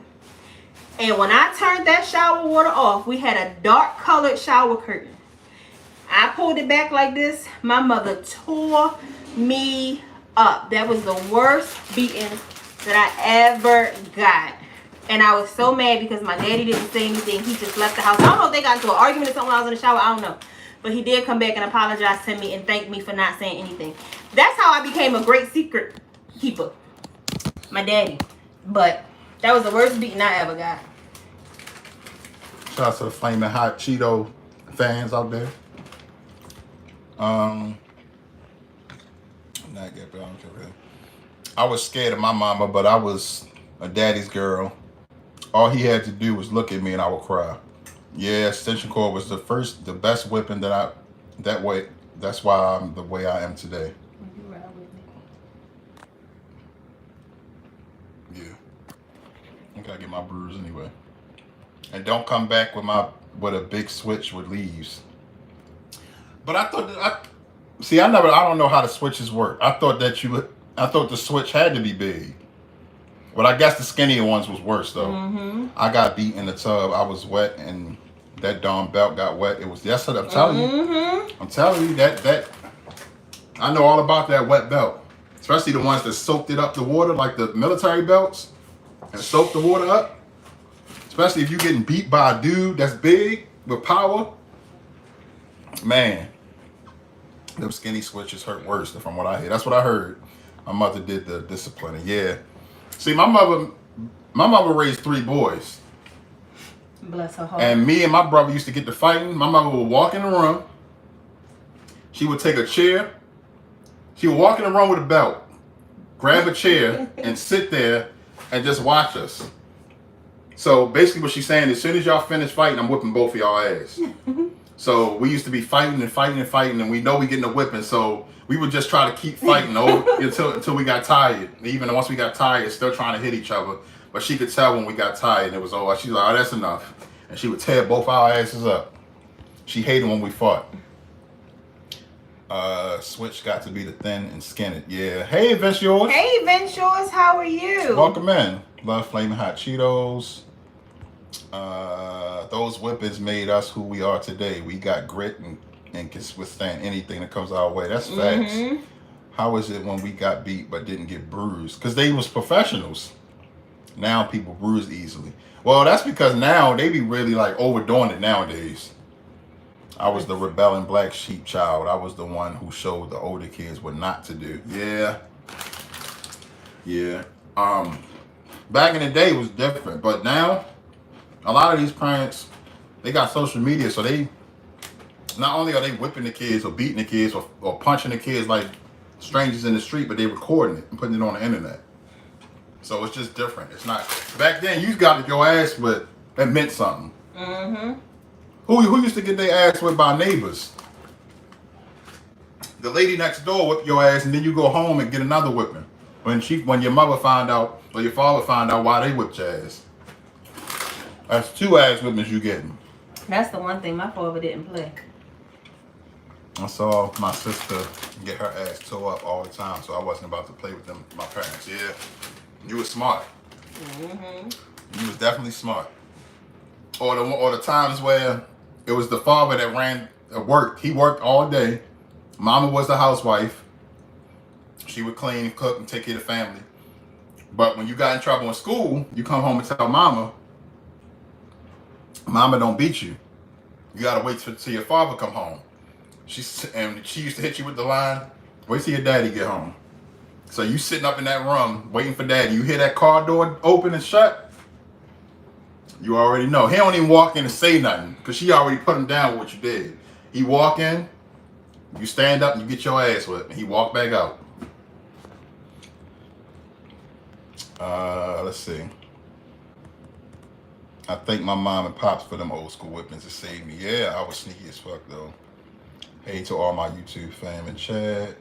And when I turned that shower water off, we had a dark colored shower curtain. I pulled it back like this. My mother tore me up. That was the worst beating that I ever got. And I was so mad because my daddy didn't say anything. He just left the house. I don't know if they got into an argument or something while I was in the shower. I don't know. But he did come back and apologize to me and thank me for not saying anything. That's how I became a great secret keeper. My daddy. But that was the worst beating I ever got. Shout out to the Flaming Hot Cheeto fans out there. I was scared of my mama, but I was a daddy's girl. All he had to do was look at me and I would cry. Yeah, extension cord was the best whipping that's why I'm the way I am today. Yeah. I gotta get my bruise anyway. And don't come back with a big switch with leaves. But I thought I don't know how the switches work. I thought the switch had to be big. But I guess the skinnier ones was worse though. Mm-hmm. I got beat in the tub. I was wet and that darn belt got wet. It was yesterday. I'm telling you. I'm telling you that I know all about that wet belt. Especially the ones that soaked it up the water, like the military belts, and soaked the water up. Especially if you're getting beat by a dude that's big with power. Man, them skinny switches hurt worse from what I hear. That's what I heard. My mother did the disciplining. Yeah. See, my mother raised 3 boys. Bless her heart. And me and my brother used to get to fighting. My mother would walk in the room. She would take a chair. She would walk in the room with a belt, grab a chair, and sit there and just watch us. So basically what she's saying, as soon as y'all finish fighting, I'm whipping both of y'all ass. So we used to be fighting, and we know we getting a whipping. So we would just try to keep fighting until we got tired. Even once we got tired, still trying to hit each other. But she could tell when we got tired and it was over. She's like, oh, that's enough. And she would tear both our asses up. She hated when we fought. Switch got to be the thin and skin it. Yeah. Hey, Vince Yours. Hey, Vince Yours. How are you? Welcome in. Love Flaming Hot Cheetos. Those whippings made us who we are today. We got grit and can withstand anything that comes our way. That's facts. Mm-hmm. How is it when we got beat but didn't get bruised? Because they was professionals. Now people bruise easily. Well, that's because now they be really like overdoing it nowadays. I was the rebelling black sheep child. I was the one who showed the older kids what not to do. Yeah. Yeah. Back in the day it was different, but now a lot of these parents, they got social media, so they not only are they whipping the kids or beating the kids or punching the kids like strangers in the street, but they recording it and putting it on the internet. So it's just different. It's not back then. You got your ass whipped. That meant something. Mm-hmm. Who used to get their ass whipped by neighbors? The lady next door whip your ass, and then you go home and get another whipping. When your mother found out or your father found out why they whipped your ass. That's 2 ass whippings you getting. That's the one thing my father didn't play. I saw my sister get her ass tore up all the time, so I wasn't about to play with them. My parents, yeah, you was smart. Mm-hmm. You was definitely smart. Or the times where it was the father that ran work. He worked all day. Mama was the housewife. She would clean, cook, and take care of the family. But when you got in trouble in school, you come home and tell mama. Mama don't beat you. You gotta wait till your father come home. She used to hit you with the line, wait till your daddy get home. So you sitting up in that room waiting for daddy. You hear that car door open and shut, you already know. He don't even walk in and say nothing because she already put him down with what you did. He walk in, you stand up and you get your ass whipped, and he walk back out. Let's see. I thank my mom and pops for them old school whippings to save me. Yeah, I was sneaky as fuck though. Hey to all my YouTube fam and chat.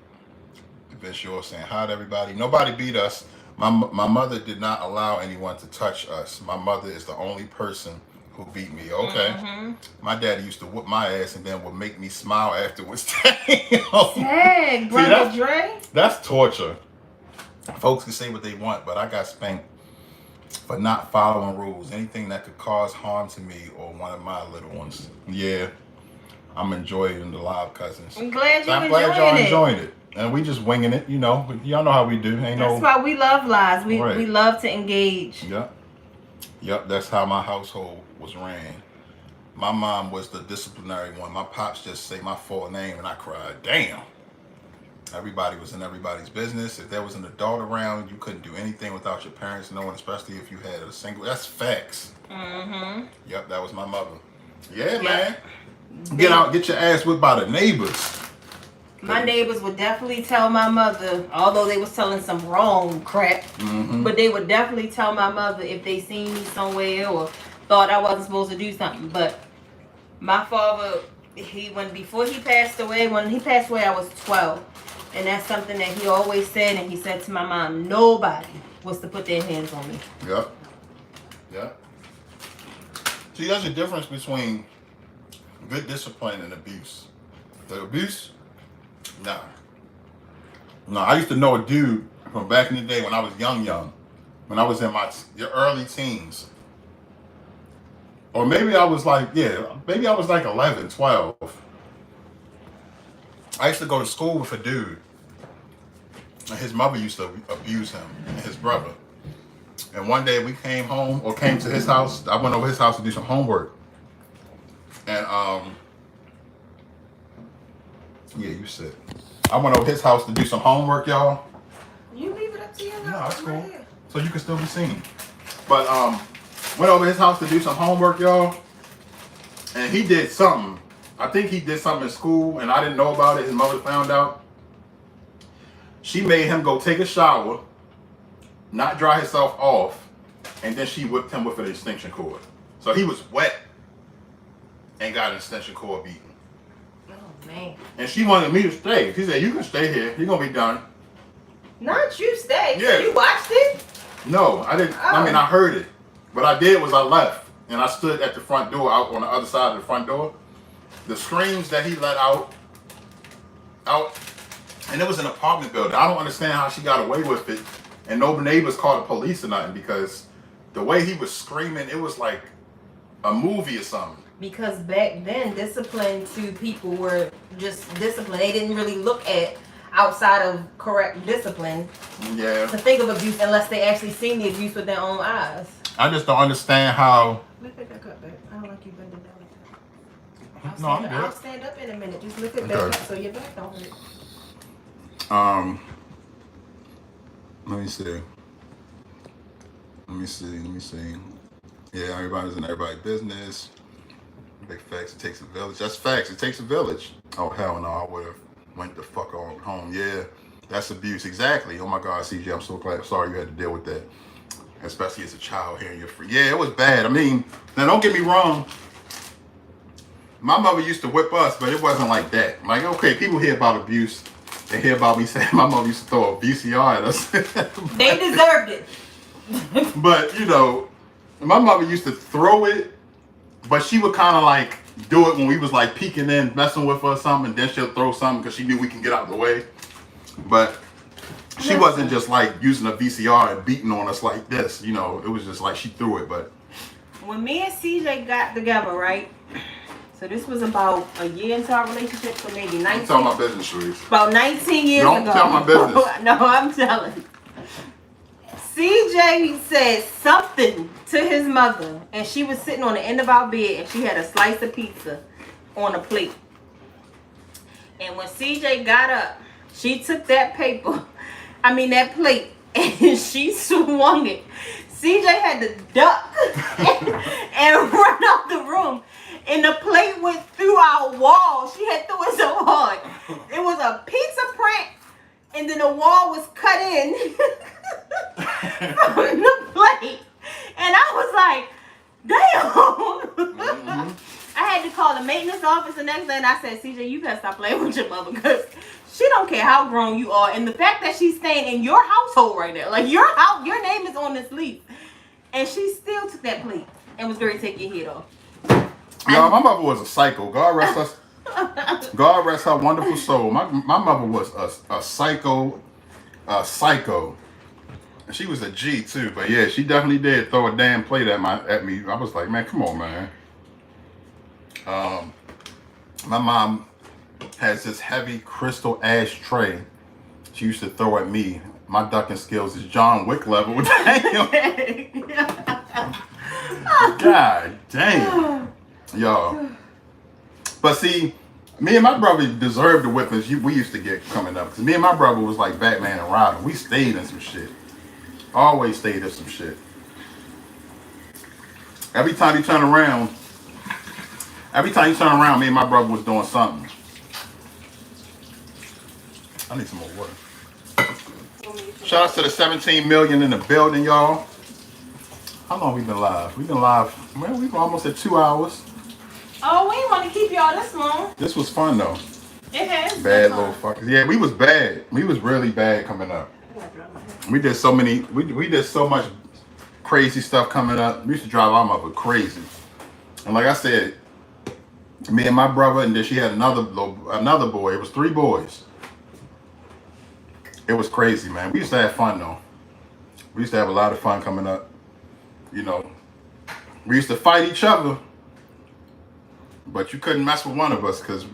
Vince York saying hi to everybody. Nobody beat us. My mother did not allow anyone to touch us. My mother is the only person who beat me. Okay. Mm-hmm. My daddy used to whoop my ass and then would make me smile afterwards. Dang, brother Dre. That's torture. Folks can say what they want, but I got spanked for not following rules. Anything that could cause harm to me or one of my little ones. Yeah. I'm enjoying the live cousins. I'm glad y'all enjoying it. And we just winging it, you know. Y'all know how we do. That's why we love lies. We love to engage. Yep, that's how my household was ran. My mom was the disciplinary one. My pops just say my full name and I cried. Damn. Everybody was in everybody's business. If there was an adult around, you couldn't do anything without your parents knowing, especially if you had a single. That's facts. Mm-hmm. Yep, that was my mother. Yeah, man. Get your ass whipped by the neighbors. My neighbors would definitely tell my mother, although they was telling some wrong crap, but they would definitely tell my mother if they seen me somewhere or thought I wasn't supposed to do something. But my father, before he passed away, when he passed away, I was 12. And that's something that he always said, and he said to my mom, nobody was to put their hands on me. Yep. See, there's a difference between good discipline and abuse. The abuse, nah. No, I used to know a dude from back in the day when I was young, when I was in my early teens. Or maybe I was like 11, 12. I used to go to school with a dude. And his mother used to abuse him and his brother. And one day we came to his house. I went over his house to do some homework. And you sit. I went over his house to do some homework, y'all. You leave it up to you. No, that's cool. Right, so you can still be seen. But went over his house to do some homework, y'all. And he did something. I think he did something in school and I didn't know about it. His mother found out. She made him go take a shower, not dry himself off, and then she whipped him with an extension cord. So he was wet and got an extension cord beaten. Oh, man. And she wanted me to stay. She said, you can stay here. You're going to be done. Not you stay. Yeah. You watched it? No, I didn't. I mean, I heard it. What I did was I left. And I stood at the front door, out on the other side of the front door. The screams that he let out, and it was an apartment building. I don't understand how she got away with it. And no neighbors called the police or nothing because the way he was screaming, it was like a movie or something. Because back then, discipline to people were just discipline. They didn't really look at outside of correct discipline Yeah. to think of abuse unless they actually seen the abuse with their own eyes. I just don't understand how. Look at that cut back. I don't like you bending down like that. No, I'm good. I'll stand up in a minute. Just look at back Okay. up so your back don't hurt. Let me see. Yeah, everybody's in everybody's business. Big facts. It takes a village. That's facts. It takes a village. Oh hell no! I would have went the fuck on home. Yeah, that's abuse. Exactly. Oh my God, CJ, I'm so glad. Sorry you had to deal with that, especially as a child hearing your free. Yeah, it was bad. I mean, now don't get me wrong. My mother used to whip us, but it wasn't like that. Like, okay, people hear about abuse. They hear about me saying my mother used to throw a VCR at us. They deserved it. But, you know, my mother used to throw it, but she would kind of like do it when we was like peeking in, messing with her or something, and then she'll throw something because she knew we can get out of the way. But she wasn't just like using a VCR and beating on us like this, you know. It was just like she threw it, but. When me and CJ got together, right? So this was about a year into our relationship, so maybe 19. I'm telling my business, Shereese. About 19 years Don't ago. tell my business. No, I'm telling. CJ said something to his mother, and she was sitting on the end of our bed, and she had a slice of pizza on a plate. And when CJ got up, she took that plate, and she swung it. CJ had to duck and run out the room. And the plate went through our wall. She had threw it so hard. It was a pizza print, and then the wall was cut in from the plate. And I was like, damn. I had to call the maintenance office the next day, and I said, CJ, you better stop playing with your mother, because she don't care how grown you are. And the fact that she's staying in your household right now, like your house, your name is on this lease. And she still took that plate and was going to take your head off. Y'all, my mother was a psycho. God rest us. God rest her wonderful soul. My mother was a psycho. And she was a G too. But yeah, she definitely did throw a damn plate at me. I was like, man, come on, man. My mom has this heavy crystal ash tray she used to throw at me. My ducking skills is John Wick level. Damn. God damn. Y'all. But see, me and my brother deserved the whippings we used to get coming up. Because me and my brother was like Batman and Robin. We stayed in some shit. Always stayed in some shit. Every time you turn around, me and my brother was doing something. I need some more water. Shout out to the 17 million in the building, y'all. How long we been live? We've been live, man, we've been almost at 2 hours. Oh, we didn't want to keep y'all this long. This was fun, though. It has Bad been little fun. fuckers. Yeah, we was bad. We was really bad coming up. We did so much crazy stuff coming up. We used to drive our mother crazy. And like I said, me and my brother, and then she had another boy. It was 3 boys. It was crazy, man. We used to have fun, though. We used to have a lot of fun coming up. You know, we used to fight each other, but you couldn't mess with one of us, because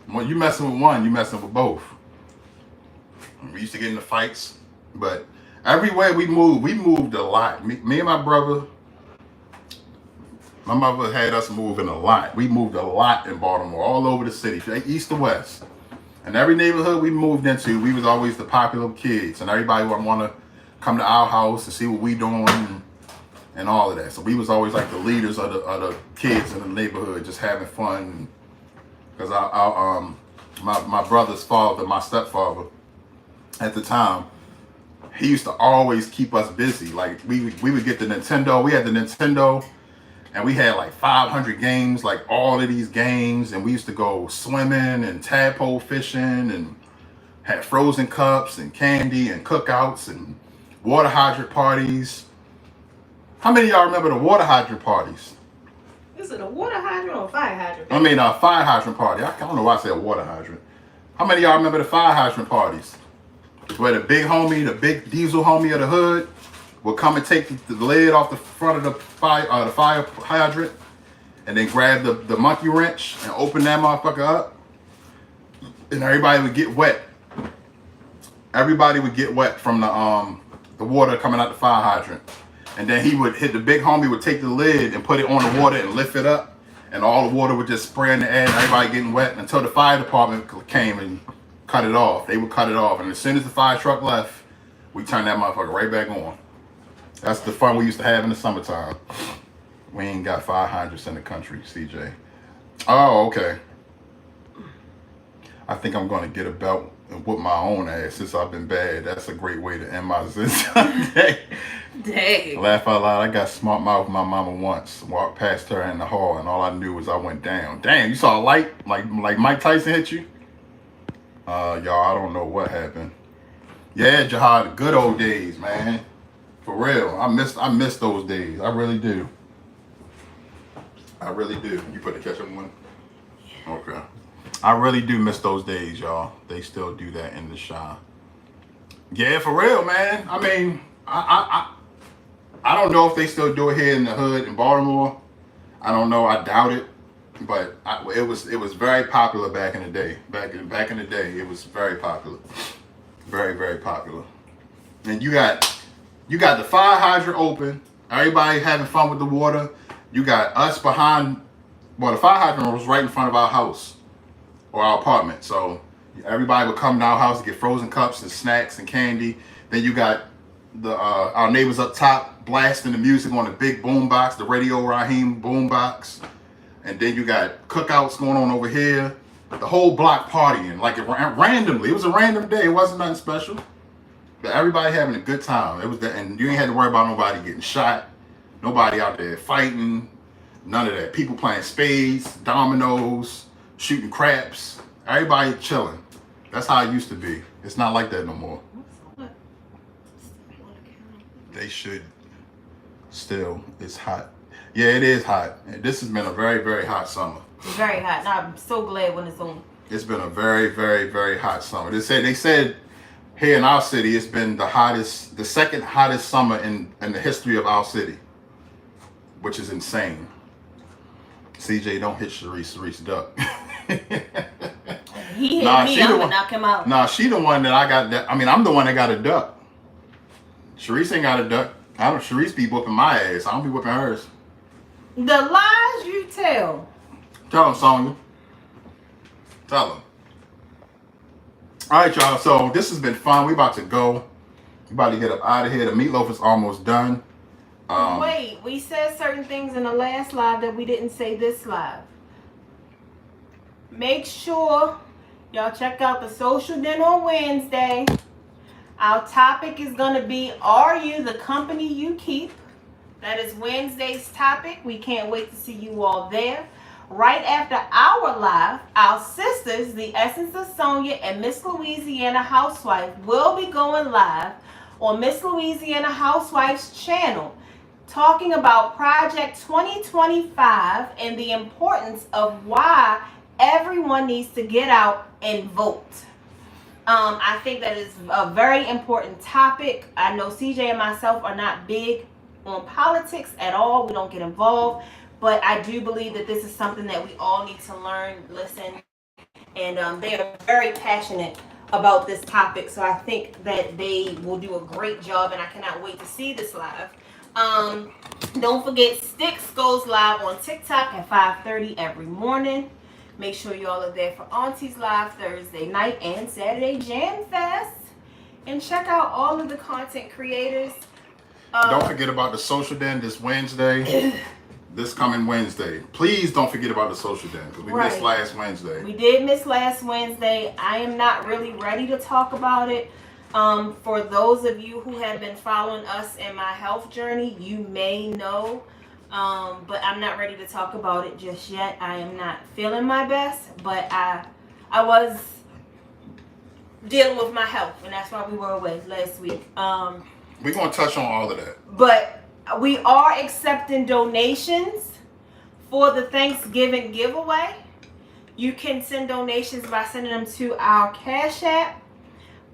when you messing with one, you messing with both. We used to get into fights, but everywhere we moved a lot. Me and my brother, my mother had us moving a lot. We moved a lot in Baltimore, all over the city, east to west. And every neighborhood we moved into, we was always the popular kids, and everybody would want to come to our house and see what we doing and all of that. So we was always like the leaders of the kids in the neighborhood, just having fun. Because my brother's father, my stepfather, at the time, he used to always keep us busy. Like we would get the Nintendo. We had the Nintendo, and we had like 500 games, like all of these games. And we used to go swimming and tadpole fishing, and had frozen cups and candy and cookouts and water hydrant parties. How many of y'all remember the water hydrant parties? Is it a water hydrant or a fire hydrant? I mean, a fire hydrant party. I don't know why I said water hydrant. How many of y'all remember the fire hydrant parties? Where the big homie, the big diesel homie of the hood, would come and take the lid off the front of the fire hydrant, and then grab the monkey wrench and open that motherfucker up, and everybody would get wet. Everybody would get wet from the water coming out the fire hydrant. And then he would hit the big homie, would take the lid and put it on the water and lift it up. And all the water would just spray in the air and everybody getting wet until the fire department came and cut it off. They would cut it off. And as soon as the fire truck left, we turned that motherfucker right back on. That's the fun we used to have in the summertime. We ain't got fire hydrants in the country, CJ. Oh, okay. I think I'm going to get a belt and whoop my own ass since I've been bad. That's a great way to end my Zen Sunday. Dang. Laugh out loud. I got smart mouth with my mama once. Walked past her in the hall, and all I knew was I went down. Damn, you saw a light like Mike Tyson hit you? Y'all, I don't know what happened. Yeah, Jihad, the good old days, man. For real. I miss those days. I really do. I really do. You put the ketchup one? Okay. I really do miss those days, y'all. They still do that in the Shah. Yeah, for real, man. I mean, I don't know if they still do it here in the hood in Baltimore. I don't know. I doubt it. But it was very popular back in the day. Back in the day, it was very popular. Very, very popular. And you got the fire hydrant open. Everybody having fun with the water. You got us behind. Well, the fire hydrant was right in front of our house or our apartment. So everybody would come to our house to get frozen cups and snacks and candy. Then you got our neighbors up top blasting the music on the big boom box, the Radio Raheem boom box. And then you got cookouts going on over here. The whole block partying, like randomly. It was a random day. It wasn't nothing special. But everybody having a good time. It was that, and you ain't had to worry about nobody getting shot. Nobody out there fighting. None of that. People playing spades, dominoes, shooting craps. Everybody chilling. That's how it used to be. It's not like that no more. They should. Still, it's hot. Yeah, it is hot. And this has been a very, very hot summer. It's very hot. And I'm so glad when it's on. It's been a very, very, very hot summer. They said here in our city, it's been the second hottest summer in the history of our city, which is insane. CJ, don't hit Shereese. Shereese duck. He hit me, I'm gonna knock him out. Nah, she the one that I got. I'm the one that got a duck. Shereese ain't got a duck. Shereese be whooping my ass. I don't be whooping hers. The lies you tell. Tell them, Sonya. Tell them. All right, y'all. So this has been fun. We about to go. We about to get up out of here. The meatloaf is almost done. Wait, we said certain things in the last live that we didn't say this live. Make sure y'all check out the social dinner on Wednesday. Our topic is going to be, are you the company you keep? That is Wednesday's topic. We can't wait to see you all there. Right after our live, our sisters, the Essence of Sonya and Miss Louisiana Housewife, will be going live on Miss Louisiana Housewife's channel, talking about Project 2025 and the importance of why everyone needs to get out and vote. I think that is a very important topic. I know CJ and myself are not big on politics at all. We don't get involved. But I do believe that this is something that we all need to learn, listen, and they are very passionate about this topic. So I think that they will do a great job, and I cannot wait to see this live. Don't forget, Sticks goes live on TikTok at 5:30 every morning. Make sure y'all are there for Auntie's Live Thursday night and Saturday Jam Fest. And check out all of the content creators. Don't forget about the social den this Wednesday. This coming Wednesday. Please don't forget about the social den because we missed last Wednesday. We did miss last Wednesday. I am not really ready to talk about it. For those of you who have been following us in my health journey, you may know. But I'm not ready to talk about it just yet. I am not feeling my best, but I was dealing with my health, and that's why we were away last week. We're going to touch on all of that. But we are accepting donations for the Thanksgiving giveaway. You can send donations by sending them to our Cash App,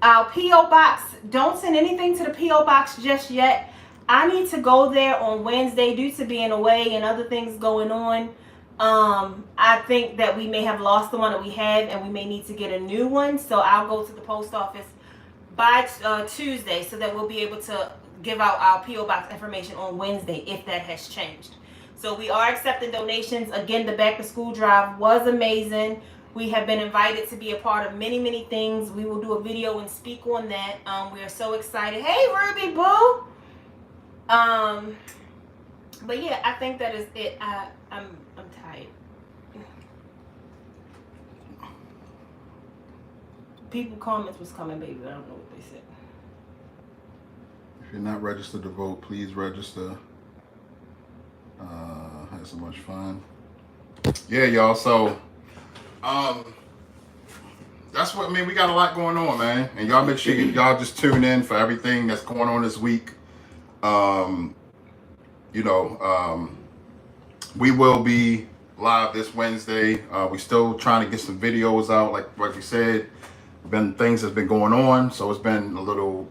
our P.O. Box. Don't send anything to the P.O. Box just yet. I need to go there on Wednesday due to being away and other things going on. I think that we may have lost the one that we have, and we may need to get a new one. So I'll go to the post office by Tuesday, so that we'll be able to give out our P.O. Box information on Wednesday if that has changed. So we are accepting donations. Again, the back to school drive was amazing. We have been invited to be a part of many, many things. We will do a video and speak on that. We are so excited. Hey, Ruby Boo. But yeah, I think that is it. I'm tired. People comments was coming, baby. I don't know what they said. If you're not registered to vote, please register. Had so much fun. Yeah, y'all. So, that's what I mean. We got a lot going on, man. And y'all make sure y'all just tune in for everything that's going on this week. We will be live this Wednesday. We're still trying to get some videos out, like we said. Things has been going on, so it's been a little,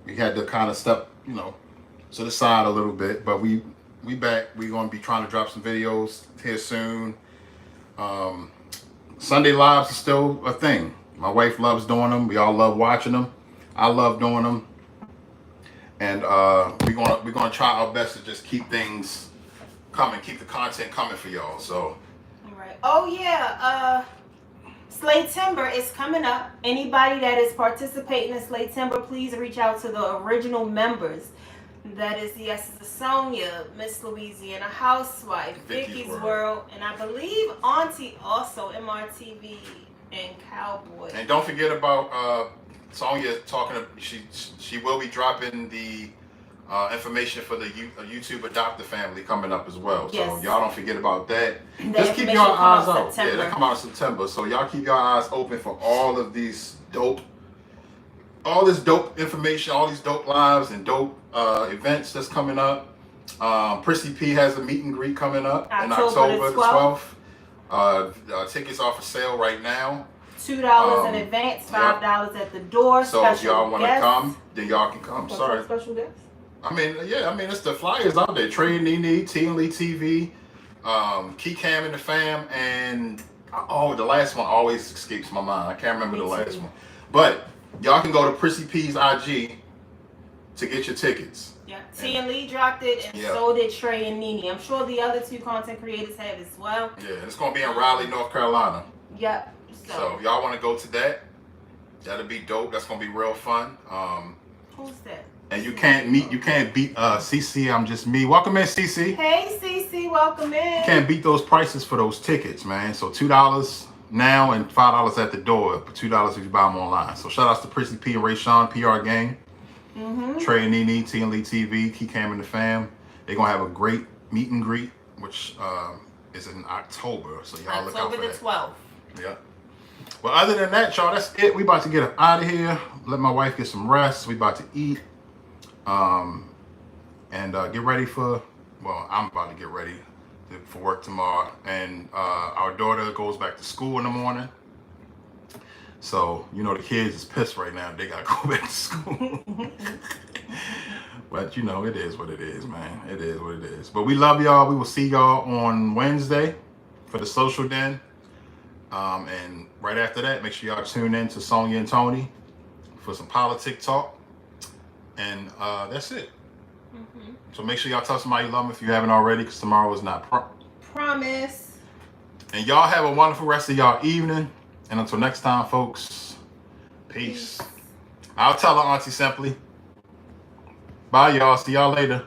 we had to kind of step, to the side a little bit. But we back. We're gonna be trying to drop some videos here soon. Sunday lives are still a thing. My wife loves doing them. We all love watching them. I love doing them. And we're gonna try our best to just keep things coming, keep the content coming for y'all. So. All right. Oh yeah. Slay Timber is coming up. Anybody that is participating in Slay Timber, please reach out to the original members. That is the Sonia, Miss Louisiana Housewife, Vicky's World, and I believe Auntie also, MRTV and Cowboy. And don't forget about Sonia talking. She will be dropping the information for the YouTube Adopt a Family coming up as well. Yes. So y'all don't forget about that. Just keep your eyes out. Yeah, that come out in September. So y'all keep your eyes open for all of these dope information, all these dope lives and dope events that's coming up. Prissy P has a meet and greet coming up in October the 12th. Tickets are for sale right now. $2 in advance, $5 at the door. So if y'all want to come, then y'all can come. Sorry. Special guests? It's the flyers out there. Trey Nene, T and Lee TV, Key Cam and the Fam, and the last one always escapes my mind. I can't remember the last one. But y'all can go to Prissy P's IG to get your tickets. Yeah, T and Lee dropped it, and so did Trey and Nene. I'm sure the other two content creators have as well. Yeah, it's gonna be in Raleigh, North Carolina. Yep. So if y'all want to go to that, that'll be dope. That's gonna be real fun. Who's that? And you can't beat CC. I'm just me. Welcome in, CC. Hey, CC, welcome in. You can't beat those prices for those tickets, man. So $2 now and $5 at the door. But $2 if you buy them online. So shout outs to Prissy P and Ray Sean, PR gang. Trey and Nene, T and Lee TV, Key Cam and the Fam. They're gonna have a great meet and greet, which is in October. So y'all look out for that. October the 12th. Yeah. Well, other than that, y'all, that's it. We about to get up out of here. Let my wife get some rest. We about to eat. And get ready for, I'm about to get ready for work tomorrow. And our daughter goes back to school in the morning. So, the kids is pissed right now. They got to go back to school. But, it is what it is, man. It is what it is. But we love y'all. We will see y'all on Wednesday for the Social Den. And right after that, make sure y'all tune in to Sonia and Tony for some politic talk. And that's it. So make sure y'all tell somebody you love them if you haven't already, because tomorrow is not promise. And y'all have a wonderful rest of y'all evening. And until next time, folks, peace. I'll tell her Auntie simply. Bye, y'all. See y'all later.